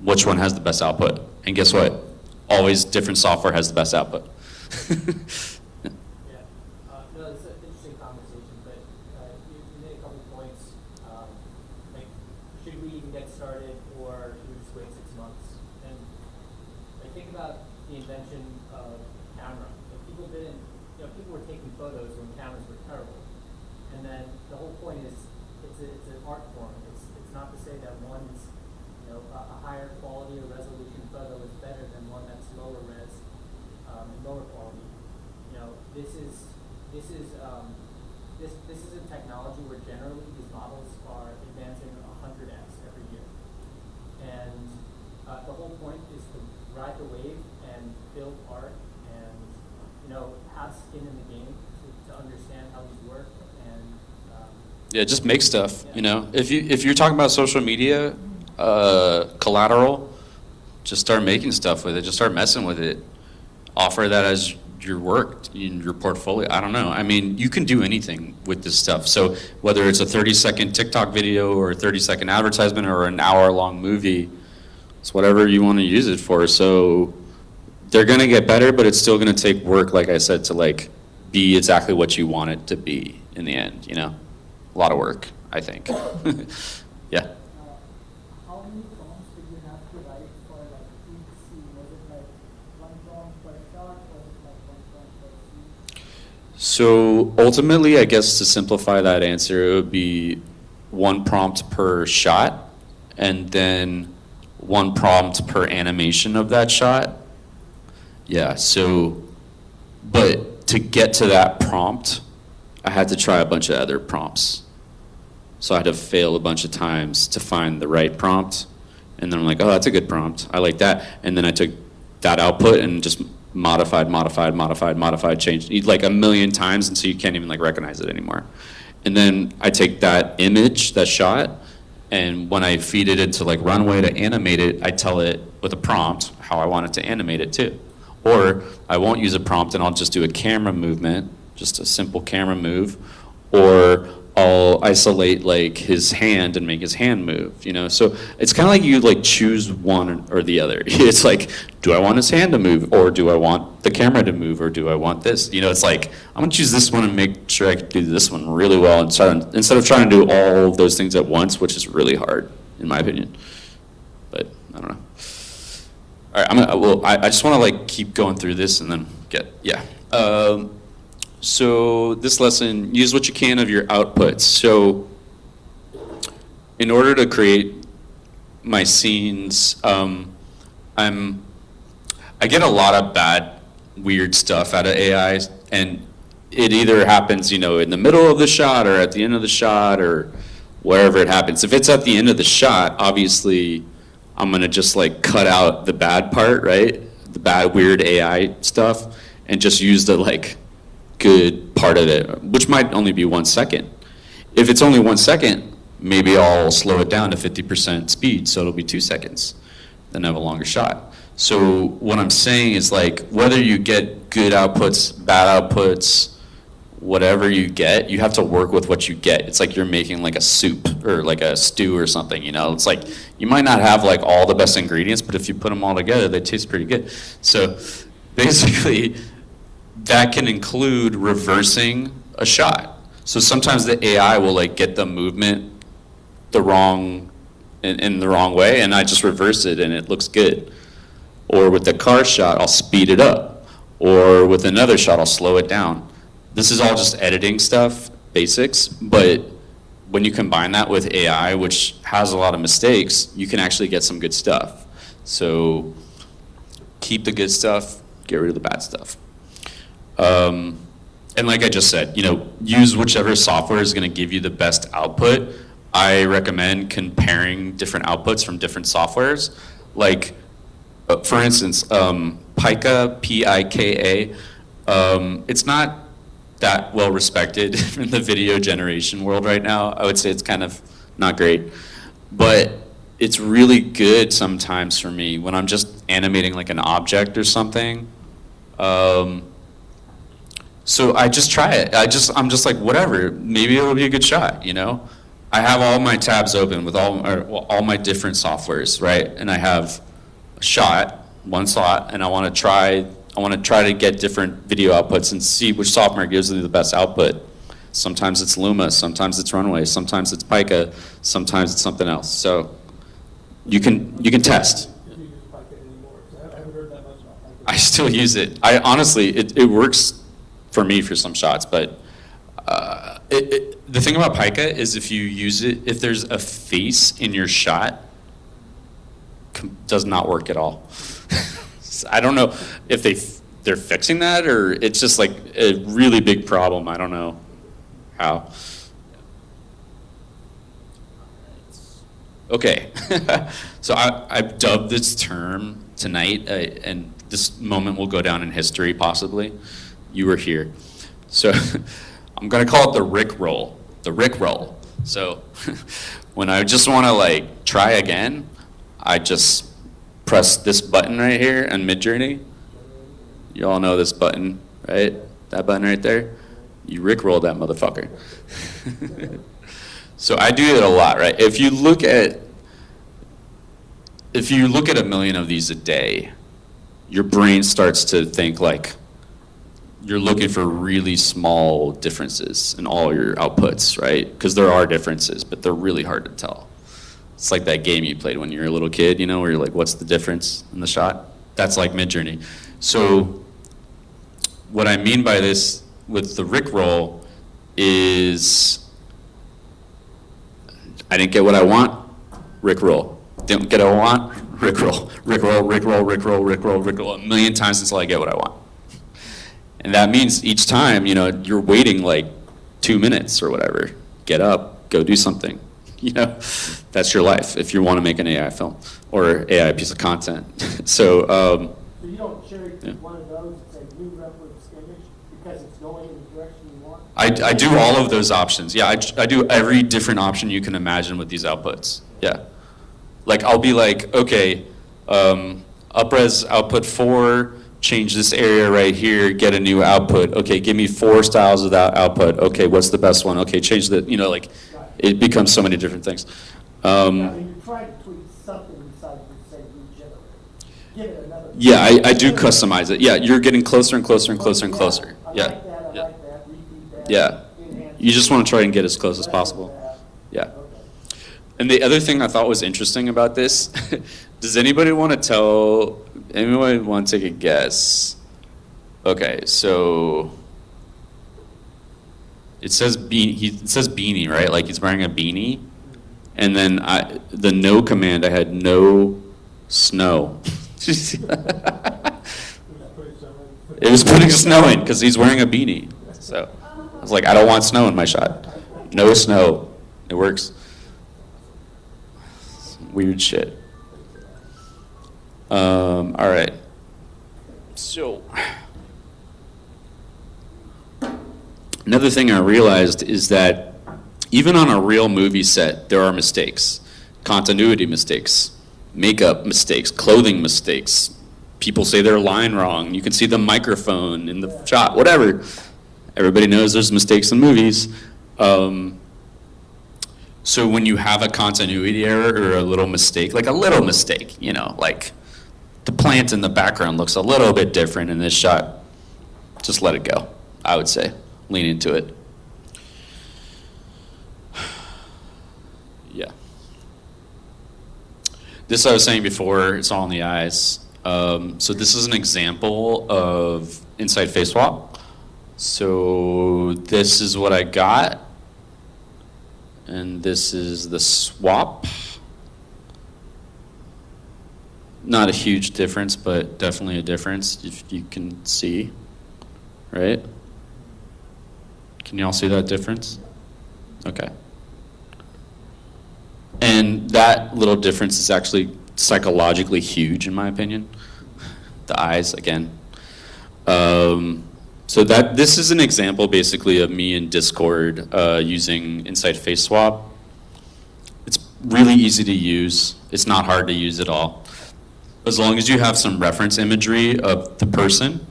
Which one has the best output? And guess what? Always different software has the best output. No, it's an interesting conversation, but you made a couple points. Like, should we even get started, or should we just wait 6 months? And I think about the invention of camera. People were taking photos when cameras were terrible, and then the whole point is it's an art form. It's not to say that one's a higher quality or resolution photo is better than one that's lower res and lower quality. This is a technology where generally these models are advancing 100x every year, and the whole point is to ride the wave and build art and have skin in the game to understand how these work and yeah, just make stuff. If you're talking about social media collateral, just start making stuff with it. Just start messing with it. Offer that as your work in your portfolio. I don't know. I mean, you can do anything with this stuff. So whether it's a 30-second TikTok video or a 30-second advertisement or an hour-long movie, it's whatever you want to use it for. So they're going to get better, but it's still going to take work, like I said, to be exactly what you want it to be in the end, A lot of work, I think. Yeah. How many prompts did you have to write for each scene? Was it one prompt per shot? Was it one prompt per scene? So ultimately, I guess to simplify that answer, it would be one prompt per shot, and then one prompt per animation of that shot. Yeah, but to get to that prompt, I had to try a bunch of other prompts. So I had to fail a bunch of times to find the right prompt. And then I'm like, oh, that's a good prompt. I like that. And then I took that output and just modified, changed like 1,000,000 times until you can't even recognize it anymore. And then I take that image, that shot, and when I feed it into Runway to animate it, I tell it with a prompt how I want it to animate it too. Or I won't use a prompt and I'll just do a camera movement, just a simple camera move, or I'll isolate like his hand and make his hand move, you know? So it's kind of like you like choose one or the other. It's like, do I want his hand to move, or do I want the camera to move, or do I want this? You know, it's like, I'm gonna choose this one and make sure I can do this one really well instead of trying to do all of those things at once, which is really hard, in my opinion. But I don't know. All right, I just wanna like keep going through this and then so this lesson, use what you can of your outputs. So in order to create my scenes, I get a lot of bad, weird stuff out of AI, and it either happens, you know, in the middle of the shot or at the end of the shot or wherever it happens. If it's at the end of the shot, obviously I'm gonna just like cut out the bad part, right? The bad, weird AI stuff, and just use the like good part of it, which might only be 1 second. If it's only 1 second, maybe I'll slow it down to 50% speed, so it'll be 2 seconds, then have a longer shot. So what I'm saying is like, whether you get good outputs, bad outputs, whatever you get, you have to work with what you get. It's like you're making like a soup or like a stew or something, you know? It's like, you might not have like all the best ingredients, but if you put them all together, they taste pretty good. So basically, that can include reversing a shot. So sometimes the AI will like get the movement in the wrong way, and I just reverse it and it looks good. Or with the car shot, I'll speed it up. Or with another shot, I'll slow it down. This is all just editing stuff, basics, but when you combine that with AI, which has a lot of mistakes, you can actually get some good stuff. So keep the good stuff, get rid of the bad stuff. And like I just said, you know, use whichever software is going to give you the best output. I recommend comparing different outputs from different softwares. Like, for instance, Pika, P-I-K-A, it's not that well respected in the video generation world right now. I would say it's kind of not great, but it's really good sometimes for me when I'm just animating like an object or something. So I just try it. I'm just like, whatever, maybe it'll be a good shot, you know? I have all my tabs open with all my different softwares, right? And I have a shot, one slot, and I want to try to get different video outputs and see which software gives me the best output. Sometimes it's Luma, sometimes it's Runway, sometimes it's Pika, sometimes it's something else. So you can test. Do you use Pika anymore? 'Cause I haven't heard that much about Pika. I still use it. I honestly, it works for me for some shots, but the thing about Pika is if you use it, if there's a face in your shot, does not work at all. I don't know if they're fixing that, or it's just like a really big problem. I don't know how. Okay, so I've dubbed this term tonight, and this moment will go down in history possibly. You were here. So I'm gonna call it the Rick roll. The Rick roll. So when I just wanna like try again, I just press this button right here on Midjourney. You all know this button, right? That button right there. You Rick roll that motherfucker. So I do it a lot, right? If you look at a million of these a day, your brain starts to think like, you're looking for really small differences in all your outputs, right? Because there are differences, but they're really hard to tell. It's like that game you played when you were a little kid, you know, where you're like, what's the difference in the shot? That's like Midjourney. So what I mean by this with the Rickroll is I didn't get what I want, Rickroll. Didn't get what I want, Rickroll. Rickroll, Rickroll, Rickroll, Rickroll, Rickroll, a million times until I get what I want. And that means each time, you know, you're waiting like 2 minutes or whatever. Get up, go do something. You know, that's your life if you want to make an AI film or AI piece of content. So So you don't cherry pick one of those and say move up with this image because it's going in the direction you want? I do all of those options. Yeah, I do every different option you can imagine with these outputs. Yeah. Like I'll be like, okay, upres output 4, change this area right here, get a new output. Okay, give me 4 styles of that output. Okay, what's the best one? Okay, change the, you know, like, it becomes so many different things. I mean, you're trying to tweak something inside the same regenerate. Give it another. Yeah, I do customize it. Yeah, you're getting closer and closer and closer and closer. I Yeah, like that, I yeah, like that, repeat that. yeah. enhance You just it. want to try and get as close as possible. Yeah. And the other thing I thought was interesting about this, does anybody want to take a guess? Okay, so it says it says beanie, right? Like he's wearing a beanie. And then the no command, I had no snow. It was putting snow in because he's wearing a beanie. So I was like, I don't want snow in my shot. No snow. It works. Weird shit. All right. So another thing I realized is that even on a real movie set, there are mistakes. Continuity mistakes, makeup mistakes, clothing mistakes. People say their line wrong. You can see the microphone in the shot, whatever. Everybody knows there's mistakes in movies. So when you have a continuity error or a little mistake, like a little mistake, you know, like the plant in the background looks a little bit different in this shot, just let it go, I would say. Lean into it. Yeah. This I was saying before, it's all in the eyes. So this is an example of inside face swap. So this is what I got. And this is the swap. Not a huge difference, but definitely a difference if you can see, right? Can you all see that difference? Okay. And that little difference is actually psychologically huge in my opinion. The eyes, again. So this is an example basically of me in Discord using Inside Face Swap. It's really easy to use. It's not hard to use at all. As long as you have some reference imagery of the person,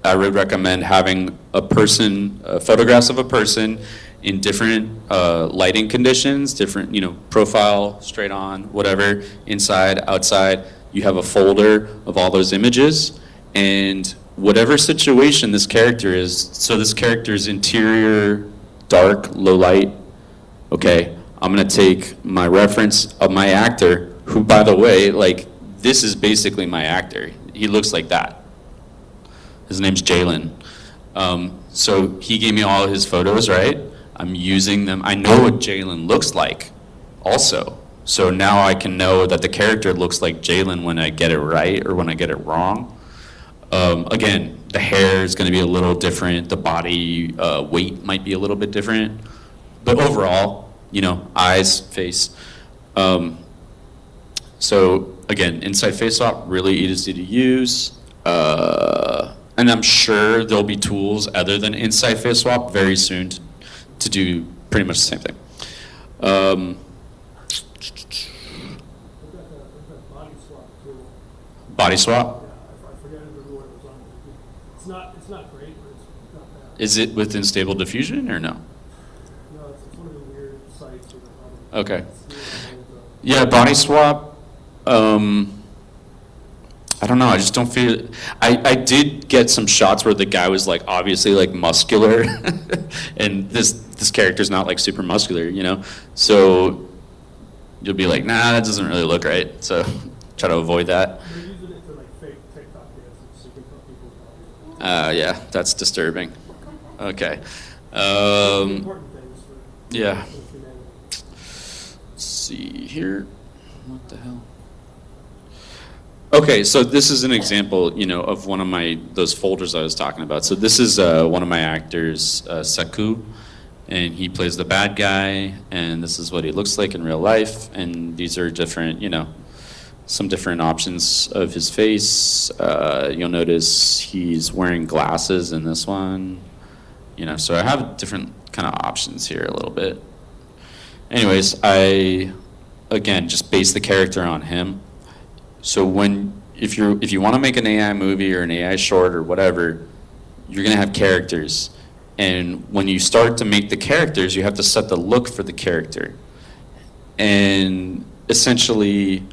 I would recommend having photographs of a person in different lighting conditions, different, you know, profile, straight on, whatever, inside, outside. You have a folder of all those images, and whatever situation this character is, so this character is interior, dark, low light, okay, I'm gonna take my reference of my actor, who, by the way, like, this is basically my actor. He looks like that. His name's Jalen. So he gave me all his photos, right? I'm using them. I know what Jalen looks like also. So now I can know that the character looks like Jalen when I get it right or when I get it wrong. Again, the hair is going to be a little different. The body weight might be a little bit different. But overall, you know, eyes, face. So again, Inside Face Swap, really easy to use. And I'm sure there'll be tools other than Inside Face Swap very soon to do pretty much the same thing. Body swap? I forget what it was on. It's not great, but it's not bad. Is it within Stable Diffusion or no? No, it's one of the weird sites with the Okay. Yeah, body swap. I don't know. I just don't feel. I did get some shots where the guy was like obviously like muscular, and this character's not like super muscular, you know. So you'll be like, nah, that doesn't really look right. So try to avoid that. They're using it to like fake TikTok dances so you can put people's bodies. Yeah, that's disturbing. Okay. Important things for Yeah. humanity. Let's see here. What the hell? Okay, so this is an example, you know, of one of those folders I was talking about. So this is one of my actors, Saku, and he plays the bad guy, and this is what he looks like in real life, and these are different, you know, some different options of his face. You'll notice he's wearing glasses in this one, you know, so I have different kind of options here a little bit. Anyways, I, again, just base the character on him. So when if you want to make an AI movie or an AI short or whatever, you're going to have characters. And when you start to make the characters, you have to set the look for the character. And essentially,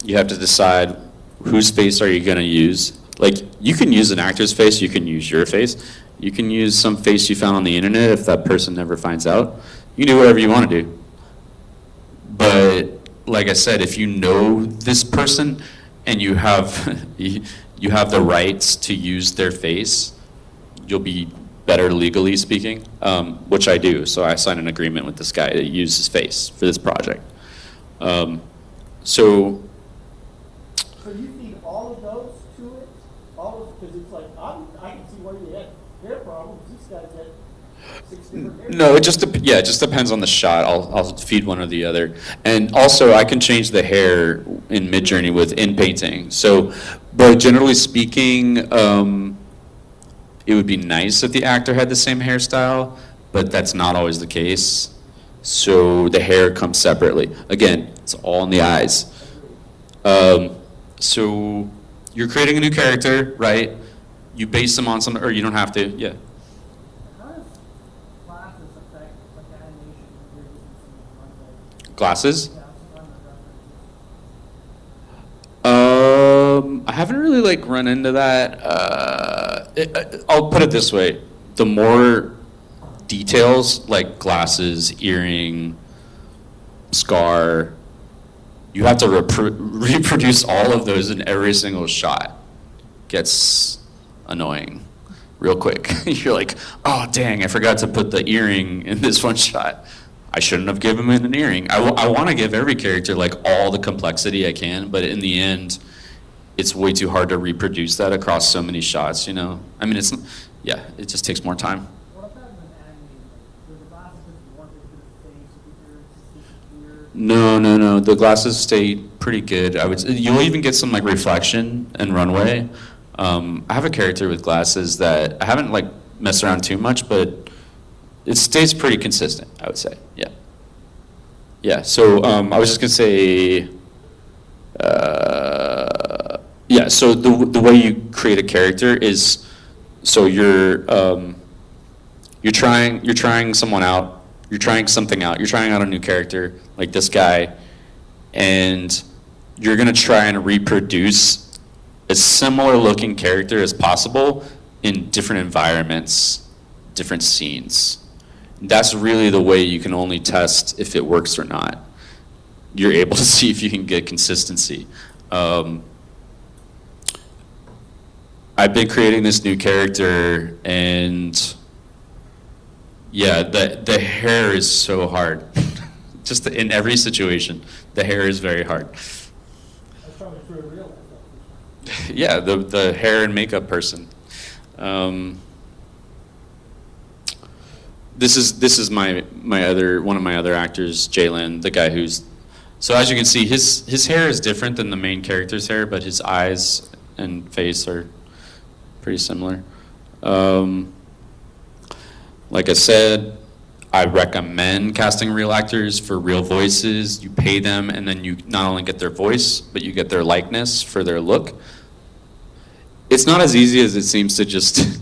you have to decide whose face are you going to use. Like, you can use an actor's face, you can use your face, you can use some face you found on the internet if that person never finds out. You can do whatever you want to do. But like I said, if you know this person and you have you have the rights to use their face, you'll be better legally speaking, which I do. So I signed an agreement with this guy to use his face for this project. So you feed all of those to it, because it's like I can see why you had hair problems. These guys had 6 different hair. No, it just depends on the shot. I'll feed one or the other, and also I can change the hair in Midjourney with in painting. So, but generally speaking, it would be nice if the actor had the same hairstyle, but that's not always the case. So the hair comes separately. Again, it's all in the eyes. So you're creating a new character, right? You base them on something, or you don't have to. Yeah. How does glasses affect like animation when you're using something like Glasses? yeah, I haven't really like run into that. I'll put it this way: the more details, like glasses, earring, scar, you have to reproduce all of those in every single shot. Gets annoying real quick. You're like, oh dang, I forgot to put the earring in this one shot. I shouldn't have given him an earring. I want to give every character like all the complexity I can, but in the end, it's way too hard to reproduce that across so many shots, you know? I mean, it just takes more time. what about an animated? Do the glasses just warp into the face, disappear? No. The glasses stay pretty good. You'll even get some like reflection and runway. I have a character with glasses that I haven't like messed around too much, but it stays pretty consistent, I would say. Yeah. Yeah. So I was just gonna say. Yeah. So the way you create a character is, so you're trying someone out. You're trying something out. You're trying out a new character, like this guy, and you're gonna try and reproduce a similar looking character as possible in different environments, different scenes. That's really the way you can only test if it works or not. You're able to see if you can get consistency. I've been creating this new character, and yeah, the hair is so hard. Just in every situation, the hair is very hard. That's probably true in real life. Yeah, the hair and makeup person. This is my other one of my other actors, Jalen, the guy who's. So as you can see, his hair is different than the main character's hair, but his eyes and face are pretty similar. Like I said, I recommend casting real actors for real voices. You pay them, and then you not only get their voice, but you get their likeness for their look. It's not as easy as it seems to just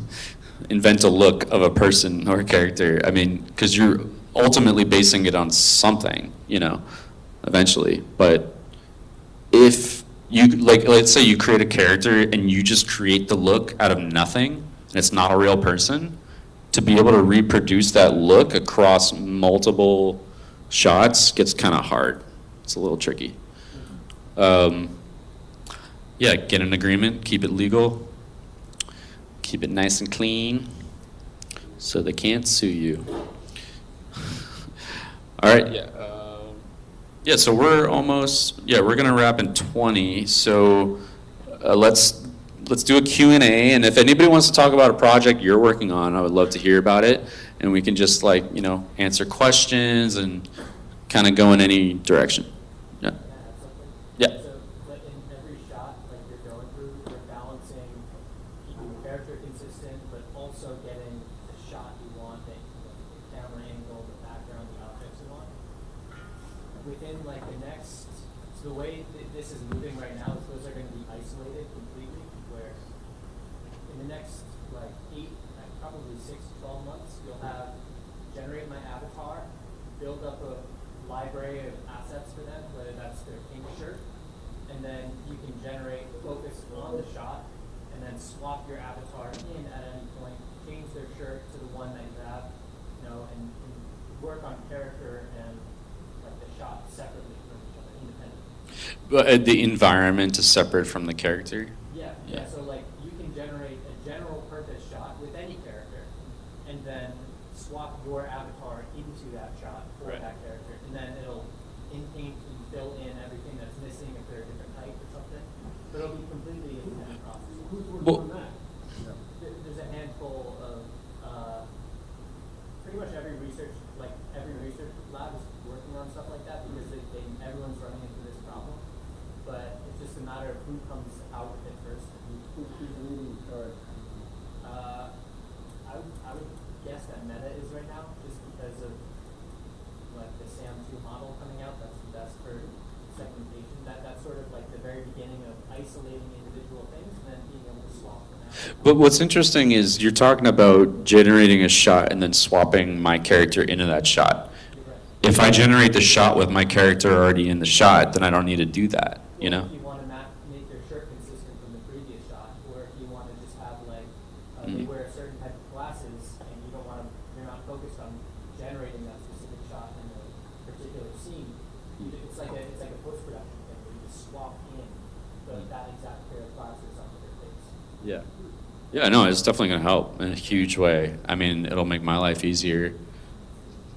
invent a look of a person or a character. I mean, because you're ultimately basing it on something, you know, eventually. But if you, like, let's say you create a character and you just create the look out of nothing, and it's not a real person, to be able to reproduce that look across multiple shots gets kind of hard. It's a little tricky. Yeah, get an agreement, keep it legal, keep it nice and clean, so they can't sue you. All right, yeah. Yeah, so we're gonna wrap in 20, so let's do a Q&A, and if anybody wants to talk about a project you're working on, I would love to hear about it, and we can just answer questions and kind of go in any direction. Yeah. Yeah. So, but in every shot, like you're going through, you're balancing keeping the character consistent, but also getting the shot you want, the camera angle, the background, the objects you want. Within like the next So the way this is moving right now is those are going to be isolated completely, where in the next like 8, probably 6 to 12 months, you'll have generate my avatar, build up a library of assets for them, whether that's their pink shirt, and then you can generate focus on the shot, and then swap your avatar in at any point, change their shirt to the one that you have, you know, and work on character and like the shot separately from each other, independently. But the environment is separate from the character? Yeah. So like you can generate a general purpose shot with any character, and then swap your avatar into that shot for that character, and then it'll in paint and fill in everything that's missing if they're a different height or something. But it'll be completely independent process. Who's working on that? There's a handful of pretty much every research lab is working on stuff like that because everyone's running into this problem. But it's just a matter of who comes out with it first. Who's leading the charge? I would guess that Meta is right now, just because of like the SAM2 model coming out. That's the best for segmentation. That's sort of like the very beginning of isolating individual things and then being able to swap them out. But what's interesting is you're talking about generating a shot and then swapping my character into that shot. If I generate the shot with my character already in the shot, then I don't need to do that, you know? If you want to make your shirt consistent from the previous shot, or if you want to just have like, they wear a certain type of glasses and you're not focused on generating that specific shot in a particular scene, it's like a post-production thing where you just swap in that exact pair of glasses onto their face. Yeah. Yeah, no, it's definitely going to help in a huge way. I mean, it'll make my life easier,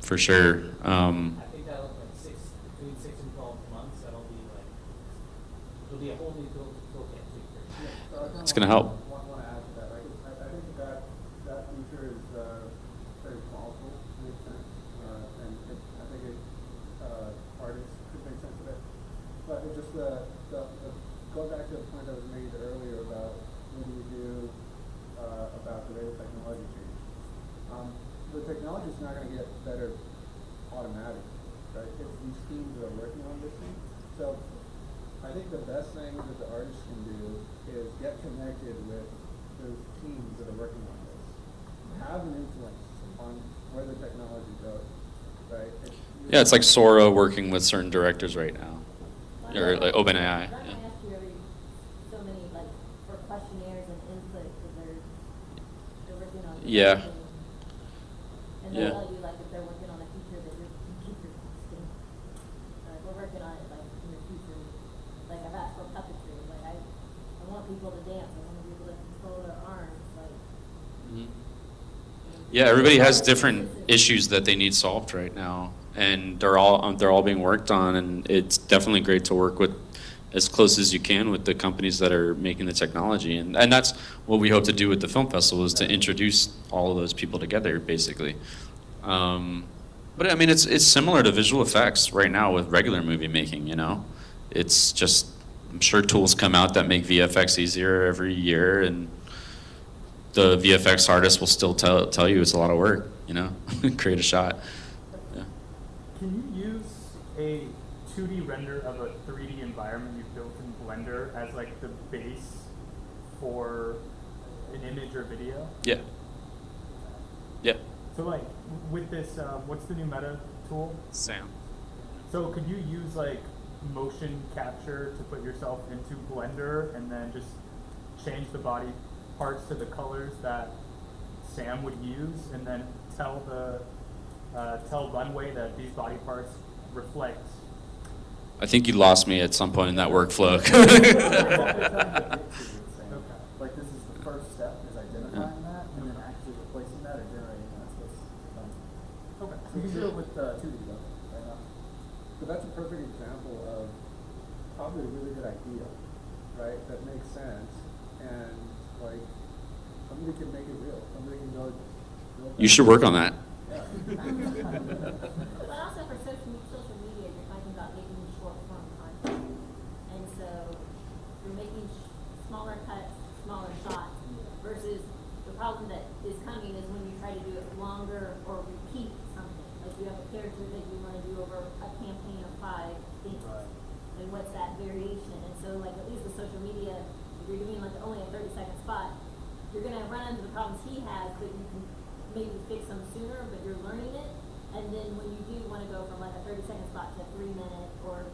for sure. I think that'll between 6 and 12 months. It'll be a whole new toolkit. It's going to help. I want to add to that. I think that feature is very powerful to an extent, and I think artists could make sense of it. But it just go back to the point that was made earlier about what do you do about the rate of technology change. The technology is not going to get better automatically, right? It's these teams that are working on this thing. So I think the best thing that the artists can do is get connected with those teams that are working on this. Have an influence on where the technology goes, right? Yeah, it's like Sora working with certain directors right now, or like OpenAI. They're going to ask you so many like for questionnaires and input because they're working on. Yeah. And they'll tell you like if they're working on a feature that you keep your testing. We're working on it like in the future. Like I've asked for puppetry. Like I want people to dance. I want people to control their arms. Like. Yeah, everybody has different issues that they need solved right now, and they're all being worked on, and it's definitely great to work with as close as you can with the companies that are making the technology, and that's what we hope to do with the film festival, is to introduce all of those people together, basically. But I mean, it's similar to visual effects right now with regular movie making, you know? It's just, I'm sure tools come out that make VFX easier every year, and the VFX artist will still tell you it's a lot of work, you know, create a shot. Yeah. Can you use a 2D render of a 3D environment you built in Blender as like the base for an image or video? Yeah. Yeah. So like with this, what's the new meta tool? Sam. So could you use like motion capture to put yourself into Blender and then just change the body parts to the colors that Sam would use, and then tell Runway that these body parts reflect? I think you lost me at some point in that workflow. Like this is the first step, is identifying that, and then actually replacing that or generating that. That's what's done. Okay. So you can do it with 2D though, right now. So that's a perfect example of probably a really good idea, right? That makes sense, and like somebody can make it real. Somebody can go. You should work on that. But also for social media, you're talking about making short form content, and so you're making smaller cuts, smaller shots, versus the problem that is coming is when you try to do it longer or repeat something. Like you have a character that you want to do over a campaign of 5 things, and what's that that variation. And so like at least with social media, if you're doing like only a 30-second spot, you're gonna run into the problems he has, but you can maybe fix them sooner, but you're learning it. And then when you do wanna go from like a 30-second spot to a 3-minute or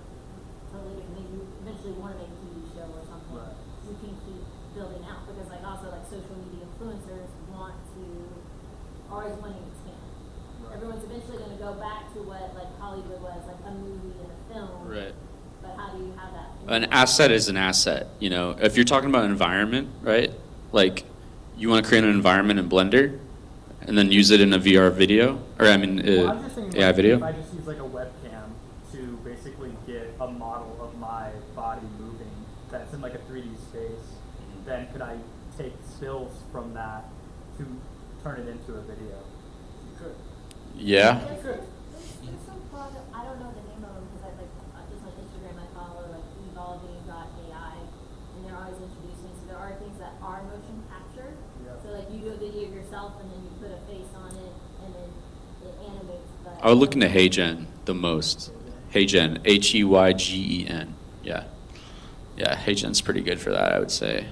totally different, maybe you eventually wanna make a TV show or something, you can keep building out, because like also like social media influencers want to always want to expand. Everyone's eventually going to go back to what like Hollywood was, like a movie and a film. Right. But how do you have that? An asset is an asset. You know, if you're talking about environment, right? Like, you want to create an environment in Blender, and then use it in a VR video, or I mean, Well, I'm just thinking, AI like, video. if I just use like a webcam to basically get a model of my body moving that's in like a 3D space, then could I take stills from that to turn it into a video? You could. Yeah. There's some product, I don't know the name of them because I like, just like Instagram I follow, like evolving.ai, and they're always introducing, so there are things that are motion capture. Yeah. So like you do a video of yourself and then you put a face on it and then it animates the. I would look into HeyGen the most. HeyGen, HEYGEN. Yeah. Yeah, HeyGen's pretty good for that, I would say.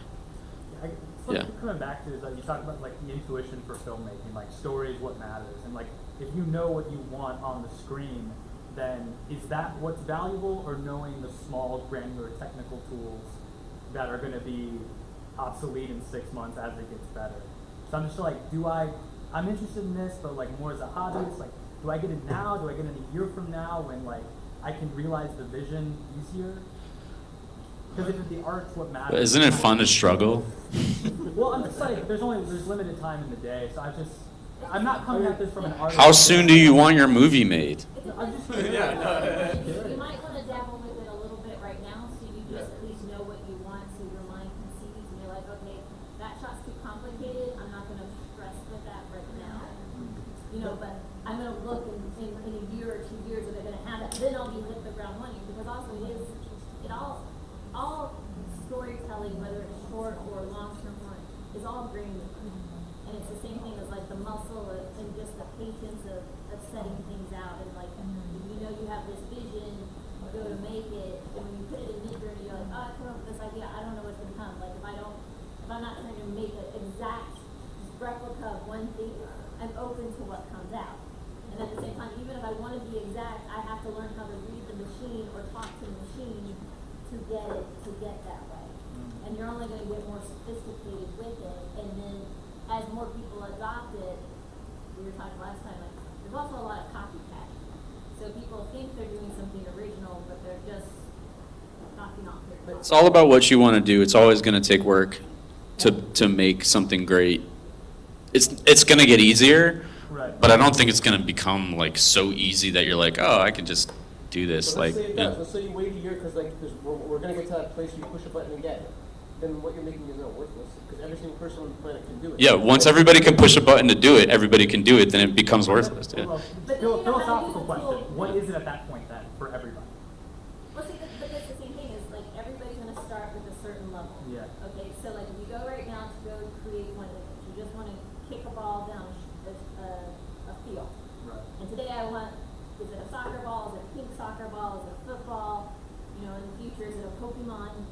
Yeah. Coming back to is that you talk about like the intuition for filmmaking, like story is what matters, and like if you know what you want on the screen, then is that what's valuable, or knowing the small granular technical tools that are going to be obsolete in 6 months as it gets better? So I'm just like, I'm interested in this, but like more as a hobby. It's like, do I get it now? Do I get it a year from now when like I can realize the vision easier? Because if the art's what matters. But isn't it fun to struggle? Well, I'm just like, there's limited time in the day, so I'm not coming at this from an artist. How soon do you want your movie made? I'm just You might want to dabble with it a little bit right now, so you just at least know what you want, so your mind conceives, and you're like, okay, that shot's too complicated, I'm not going to stress with that right now. You know, but I'm going to look in a year or 2 years, are they going to have that? Then I'll be hit the ground running, because also all storytelling, whether it's short or long-term one, is all granular. And it's the same thing as like the muscle and just the patience of setting things out. And like, if you know you have this vision, you go to make it, and when you put it in Midjourney, you're like, oh, I come up with this idea, I don't know what's gonna come. Like if I'm not trying to make an exact replica of one thing, I'm open to what comes out. And at the same time, even if I want to be exact, I have to learn how to read the machine or talk to the machine to get that way. And you're only going to get more sophisticated with it, and then as more people adopt it, we were talking last time, like there's also a lot of copycat. So people think they're doing something original, but they're just knocking off their It's all about what you want to do. It's always going to take work to make something great. It's going to get easier, Right. but I don't think it's going to become like so easy that you're like, oh, I can just do this. So let's say it yeah. does. Let's say you wait a year because we're going to get to that place where you push a button and get it. Then what you're making is not worthless, because every single person on the planet can do it. Yeah, once everybody can push a button to do it, everybody can do it, then it becomes worthless. Yeah. Well, philosophical question. What is it at that point then for everybody? Well, see, but that's the same thing, is like everybody's going to start with a certain level. Yeah. Okay, so like if you go right now to go create one of the things, you just want to kick a ball down a field. Right. And today I want, is it a soccer ball, is it a pink soccer ball, is it a football, you know, in the future, is it a Pokemon?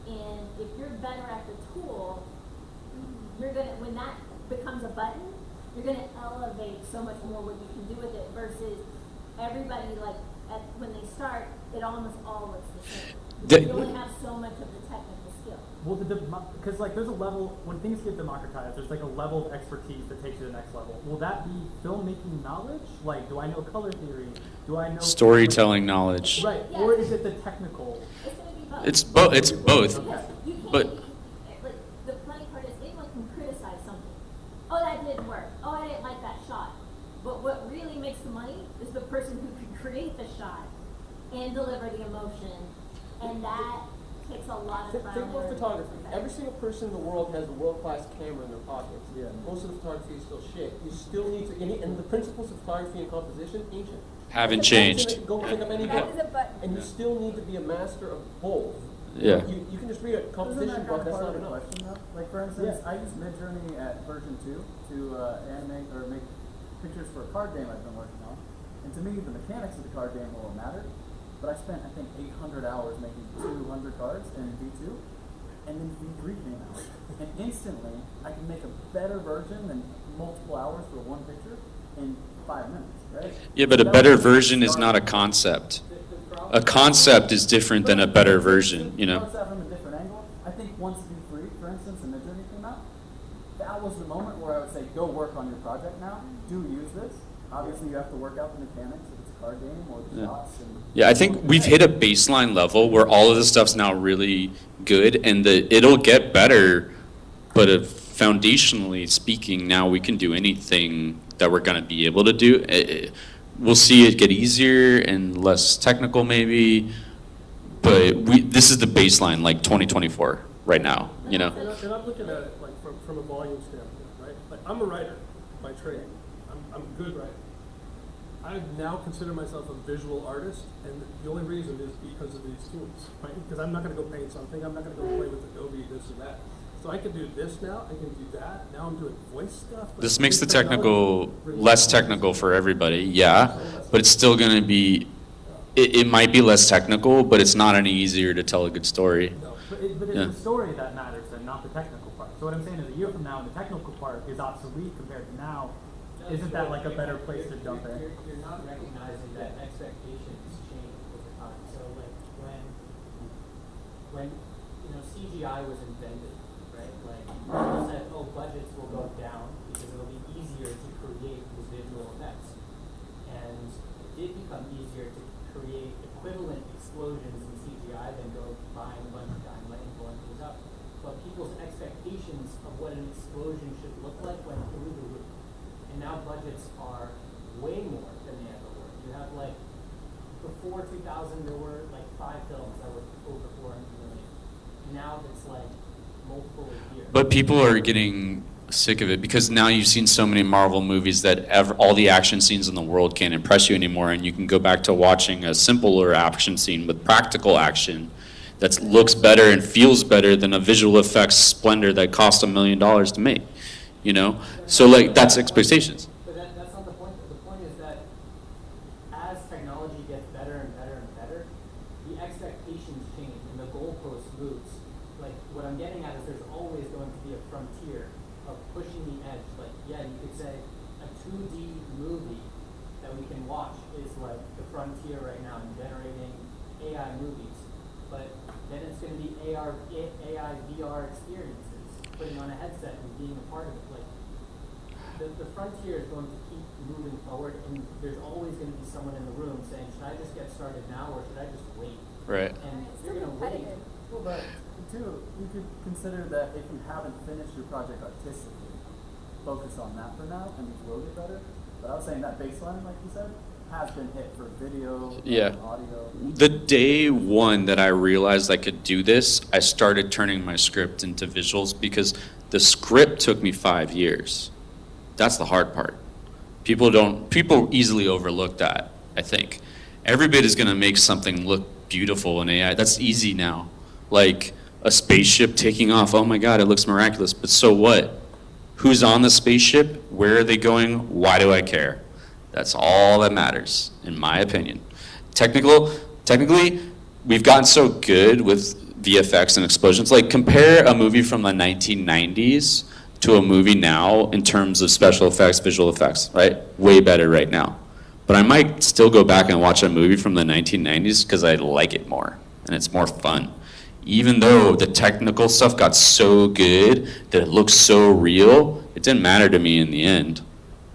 And if you're better at the tool, you're gonna, when that becomes a button, you're gonna elevate so much more what you can do with it versus everybody like when they start, it almost all looks the same. You only have so much of the technical skill. Well, because like there's a level, when things get democratized, there's like a level of expertise that takes you to the next level. Will that be filmmaking knowledge? Like, do I know color theory? Do I know Storytelling knowledge. Right, Yes. or is it the technical? It's gonna be both. It's both. It's both. Yes, you can. But Like the funny part is, anyone can criticize something. Oh, that didn't work. Oh, I didn't like that shot. But what really makes the money is the person who can create the shot and deliver the emotion, and that takes a lot of trial Think and about error. photography. Every single person in the world has a world-class camera in their pocket. Yeah. Most of the photography is still shit. You still need to, and the principles of photography and composition, ancient. haven't changed. Go pick up any That book. is a button. And you still need to be a master of both. Yeah. You can just read a composition book, that's not enough. Question, though? Like, for instance, I use Midjourney at version 2 to animate or make pictures for a card game I've been working on. And to me, the mechanics of the card game are what matter. but I spent, I think, 800 hours making 200 cards in V2, and then V3 came out. And instantly, I can make a better version than multiple hours for one picture in 5 minutes, right? Yeah, but a better version is not a concept. A concept is different than a better version, you know? Notice that from a different angle. I think once V3, for instance, and Midjourney came out, that was the moment where I would say, go work on your project now. Do use this. Obviously, you have to work out the mechanics if it's a card game or the shots. And Yeah, I think we've hit a baseline level where all of this stuff's now really good, and it'll get better, but foundationally speaking, now we can do anything that we're going to be able to do. We'll see it get easier and less technical maybe, but this is the baseline, like 2024 right now, you know? And I'm looking at it like from a volume standpoint, right? Like I'm a writer by trade. I'm a good writer. I now consider myself a visual artist, and the only reason is because of these tools, right? Because I'm not going to go paint something. I'm not going to go play with Adobe, this or that. So I can do this now. I can do that. Now I'm doing voice stuff. This makes the technical less technical for everybody, yeah, but it's still going to be, it might be less technical, but it's not any easier to tell a good story. No, but it's the story that matters and not the technical part. So what I'm saying is a year from now, the technical part is obsolete compared to now. Isn't that like a better place to jump in? You're not recognizing that expectations change over time. So like when CGI was invented, right? Like people said, oh, budgets will go down because it'll be easier to create these visual effects, and it did become easier to create equivalent explosions in CGI than go buying a bunch of dynamite and blowing things up. But people's expectations of what an explosion should look like went through the roof. And now budgets are way more than they ever were. You have like, before 2000, there were like 5 films that were over 400 million. Now it's like multiple a year. But people are getting sick of it because now you've seen so many Marvel movies that all the action scenes in the world can't impress you anymore, and you can go back to watching a simpler action scene with practical action that looks better and feels better than a visual effects splendor that cost $1 million to make. You know, so like that's expectations. But that's not the point. The point is that as technology gets better and better and better, the expectations change and the goalpost moves. Like what I'm getting at is there's always going to be a frontier of pushing the edge. Like yeah, you could say a 2D movie that we can watch is like the frontier right now in generating AI movies, but then it's going to be AI VR experiences. Putting on a headset and being a part of it. Like the frontier is going to keep moving forward, and there's always going to be someone in the room saying, should I just get started now or should I just wait? Right. And you're going to wait. Well, but too, you could consider that if you haven't finished your project artistically, focus on that for now, and you will get better. But I was saying that baseline, like you said, has been hit for video, audio. The day one that I realized I could do this, I started turning my script into visuals because the script took me 5 years. That's the hard part. People easily overlook that, I think. Everybody is gonna make something look beautiful in AI. That's easy now. Like a spaceship taking off, oh my God, it looks miraculous, but so what? Who's on the spaceship? Where are they going? Why do I care? That's all that matters, in my opinion. Technically, we've gotten so good with VFX and explosions. Like, compare a movie from the 1990s to a movie now in terms of special effects, visual effects, right? Way better right now. But I might still go back and watch a movie from the 1990s because I like it more, and it's more fun. Even though the technical stuff got so good that it looks so real, it didn't matter to me in the end.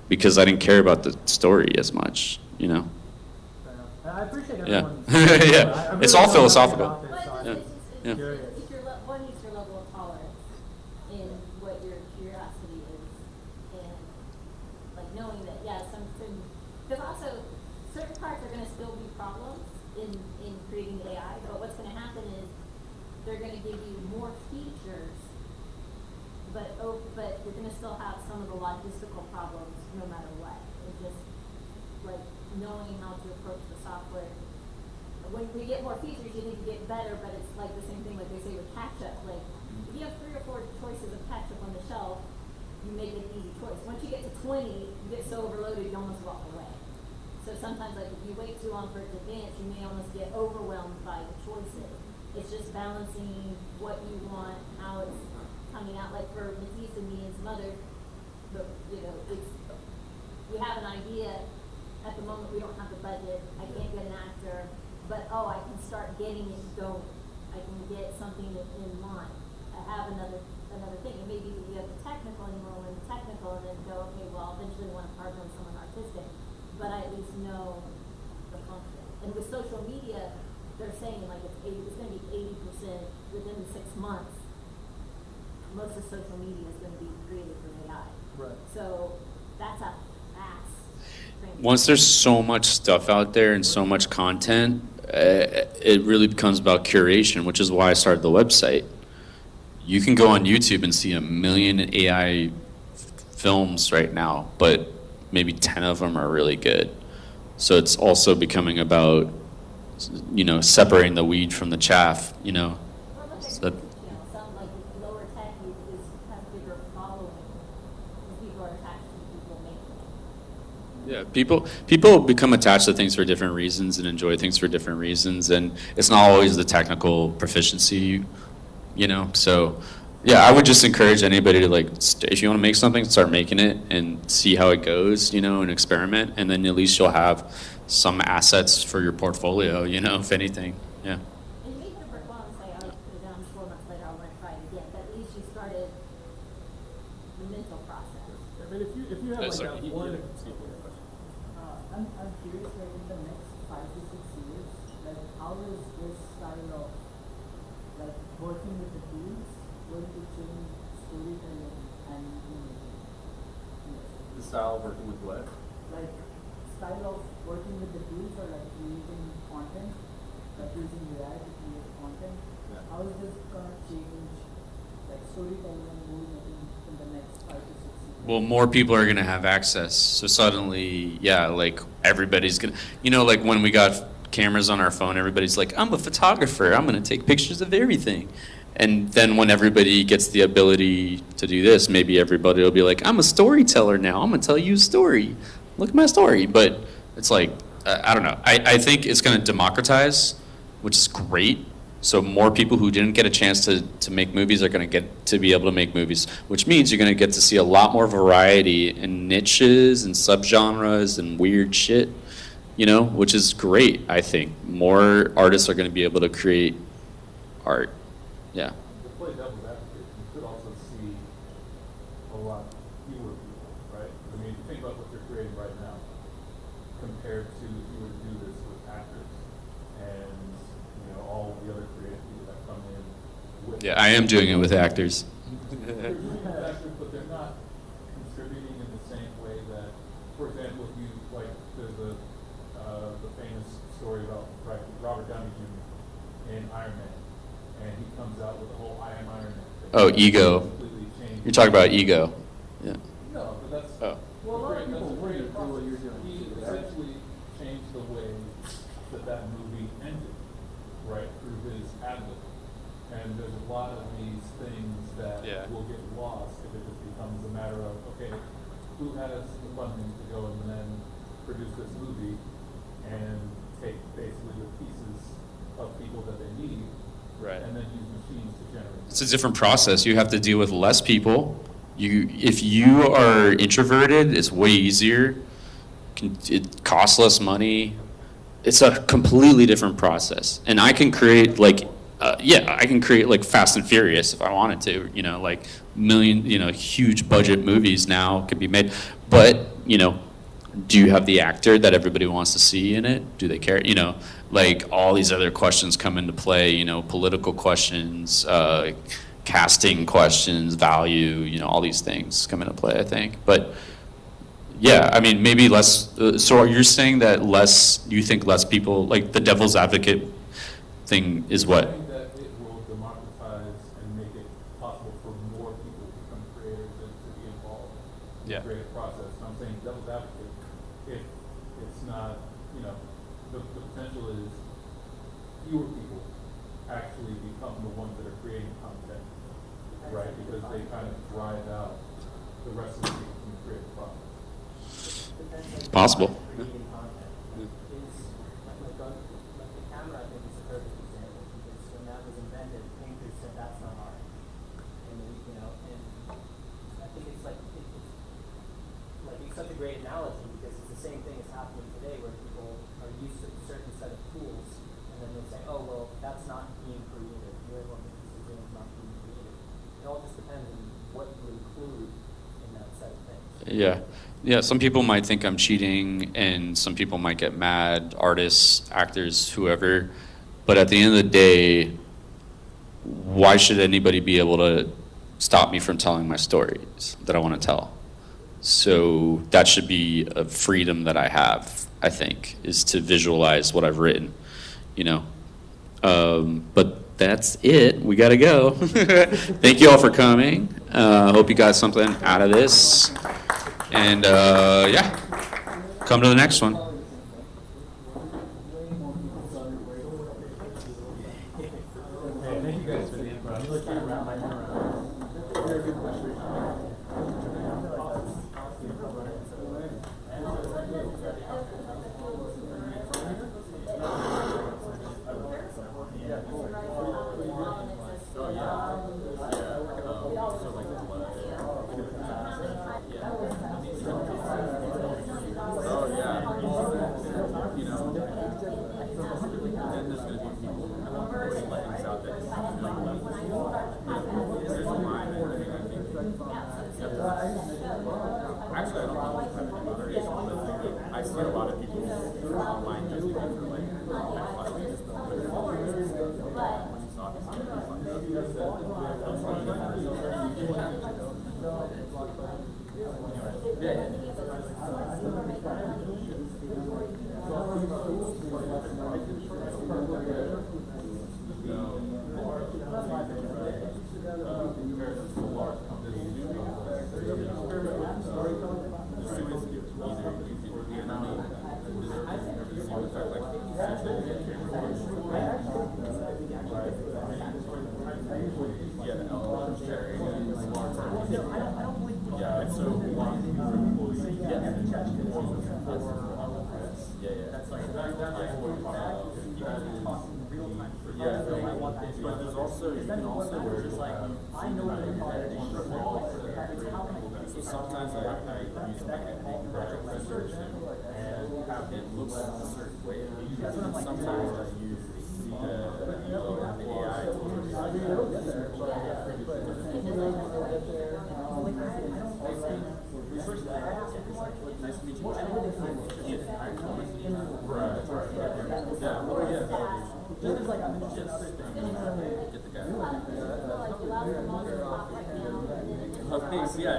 Because I didn't care about the story as much, you know? I appreciate everyone. everyone's... Yeah, it's all philosophical. It's your level of tolerance in what your curiosity is, and like knowing that, yeah, because also certain parts are going to still be problems in creating AI, but what's going to happen is they're going to give you more features, but you're going to still have some of the logistical problems no matter what. It's just like knowing how to approach the software. When we get more features, you think you get better, but it's like the same thing like they say with ketchup. Like if you have 3 or 4 choices of ketchup on the shelf, you make an easy choice. Once you get to 20, you get so overloaded you almost walk away. So sometimes, like, if you wait too long for it to advance, you may almost get overwhelmed by the choices. It's just balancing what you want, how it's coming out. Like for Matisse and me and some others, you know, it's, we have an idea. At the moment, we don't have the budget. I can't get an actor, but oh, I can start getting it going. I can get something in line. I have another thing. And maybe you have the technical and you want to learn the technical, and then go, okay, well, I'll eventually want to partner with someone artistic, but I at least know the function. And with social media, they're saying like it's going to be 80% within the 6 months. Most of social media is going to be created from AI. Right. So that's a fast. Once there's so much stuff out there and so much content, it really becomes about curation, which is why I started the website. You can go on YouTube and see 1 million AI films right now, but maybe 10 of them are really good. So it's also becoming about, you know, separating the weed from the chaff, you know. Well, look at So YouTube channels. Some like lower tech has bigger following because people are attached to the people making it. yeah, people become attached to things for different reasons and enjoy things for different reasons, and it's not always the technical proficiency, you know. So yeah, I would just encourage anybody to, like, if you want to make something, start making it and see how it goes, you know, and experiment, and then at least you'll have some assets for your portfolio, you know, if anything. Yeah. And you may never go on and say, oh, then 4 months later I want to try it again, but at least you started the mental process. I mean, if you have Yes, like sir. that one. I'm curious, like in the next 5 to 6 years, like how is this style of like working with the tools going to change storytelling and filmmaking? The style of working with what? Like style of working with the tools or like creating content, like using AI to create content. Yeah. How is this gonna change like storytelling and movie making in the next 5 to 6 years? Well, more people are going to have access. So suddenly, yeah, like everybody's going to, you know, like when we got cameras on our phone, everybody's like, I'm a photographer. I'm going to take pictures of everything. And then when everybody gets the ability to do this, maybe everybody will be like, I'm a storyteller now. I'm going to tell you a story. Look at my story. But it's like, I don't know. I think it's going to democratize, which is great. So more people who didn't get a chance to make movies are going to get to be able to make movies, which means you're going to get to see a lot more variety in niches and subgenres and weird shit, you know, which is great, I think. More artists are going to be able to create art. Yeah. To play devil's advocate, you could also see a lot fewer people, right? I mean, think about what you're creating right now compared to if you were to do this with actors and, you know, all the other creative people that come in with. Yeah, I am doing it with actors. They're doing it with actors, but they're not contributing in the same way that, for example, if you, like, there's the famous story about Robert Downey Jr. in Iron Man. And he comes out with the whole I am Iron Man thing. Oh, ego. You're talking about ego. Yeah. No, but that's. Oh. Well, a lot of people wouldn't do what you're doing. He essentially changed the way that movie ended, right, through his ad-lib. And there's a lot of these things that will get lost if it just becomes a matter of, okay, who has the funding to go and then produce this movie and take basically the pieces of people that they need. Right. And then use machines to generate. It's a different process. You have to deal with less people. If you are introverted, it's way easier. It costs less money. It's a completely different process. And I can create like, I can create like Fast and Furious if I wanted to. You know, like huge budget movies now could be made. But you know, do you have the actor that everybody wants to see in it? Do they care? You know, like all these other questions come into play, you know, political questions, casting questions, value, you know, all these things come into play, I think. But yeah, I mean, maybe less, so you're saying that you think less people, like the devil's advocate thing is what? I think that it will democratize and make it possible for more people to become creators and to be involved in the creative process. And I'm saying devil's advocate, if it's not, you know, the potential is fewer people actually become the ones that are creating content, right? Because they kind of drive out the rest of the people from the creative process. Possible. Creating content. a great analogy because it's the same thing that's happening today where people are used to a certain set of tools and then they say, oh, well, that's not being creative. You're what this is doing is not being creative. It all just depends on what you include in that set of things. Yeah. Yeah, some people might think I'm cheating, and some people might get mad, artists, actors, whoever. But at the end of the day, why should anybody be able to stop me from telling my stories that I want to tell? So that should be a freedom that I have, I think, is to visualize what I've written, you know. But that's it. We got to go. Thank you all for coming. Hope you got something out of this. And yeah, come to the next one. Thank you guys for the improv. You look around my Actually, I don't know what kind of moderation, but I see a lot of people online just looking for like but there's also, you can also just like, I know that so sometimes I use like a project resolution and have it look a certain way. Sometimes I use the AI nice to meet you. Get the guy. Okay, so yeah,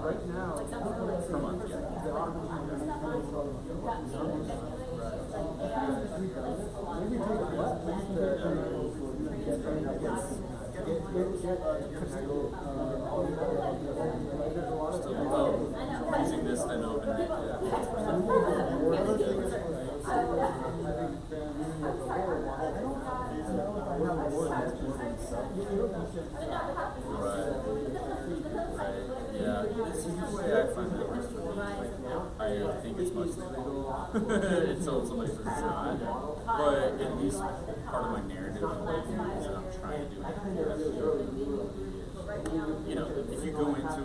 Right now, using this and opening Yeah, this is the way I find it works for me. I think it's much legal until somebody says it's not. But at least part of my narrative that I'm trying to do, you know, if you go into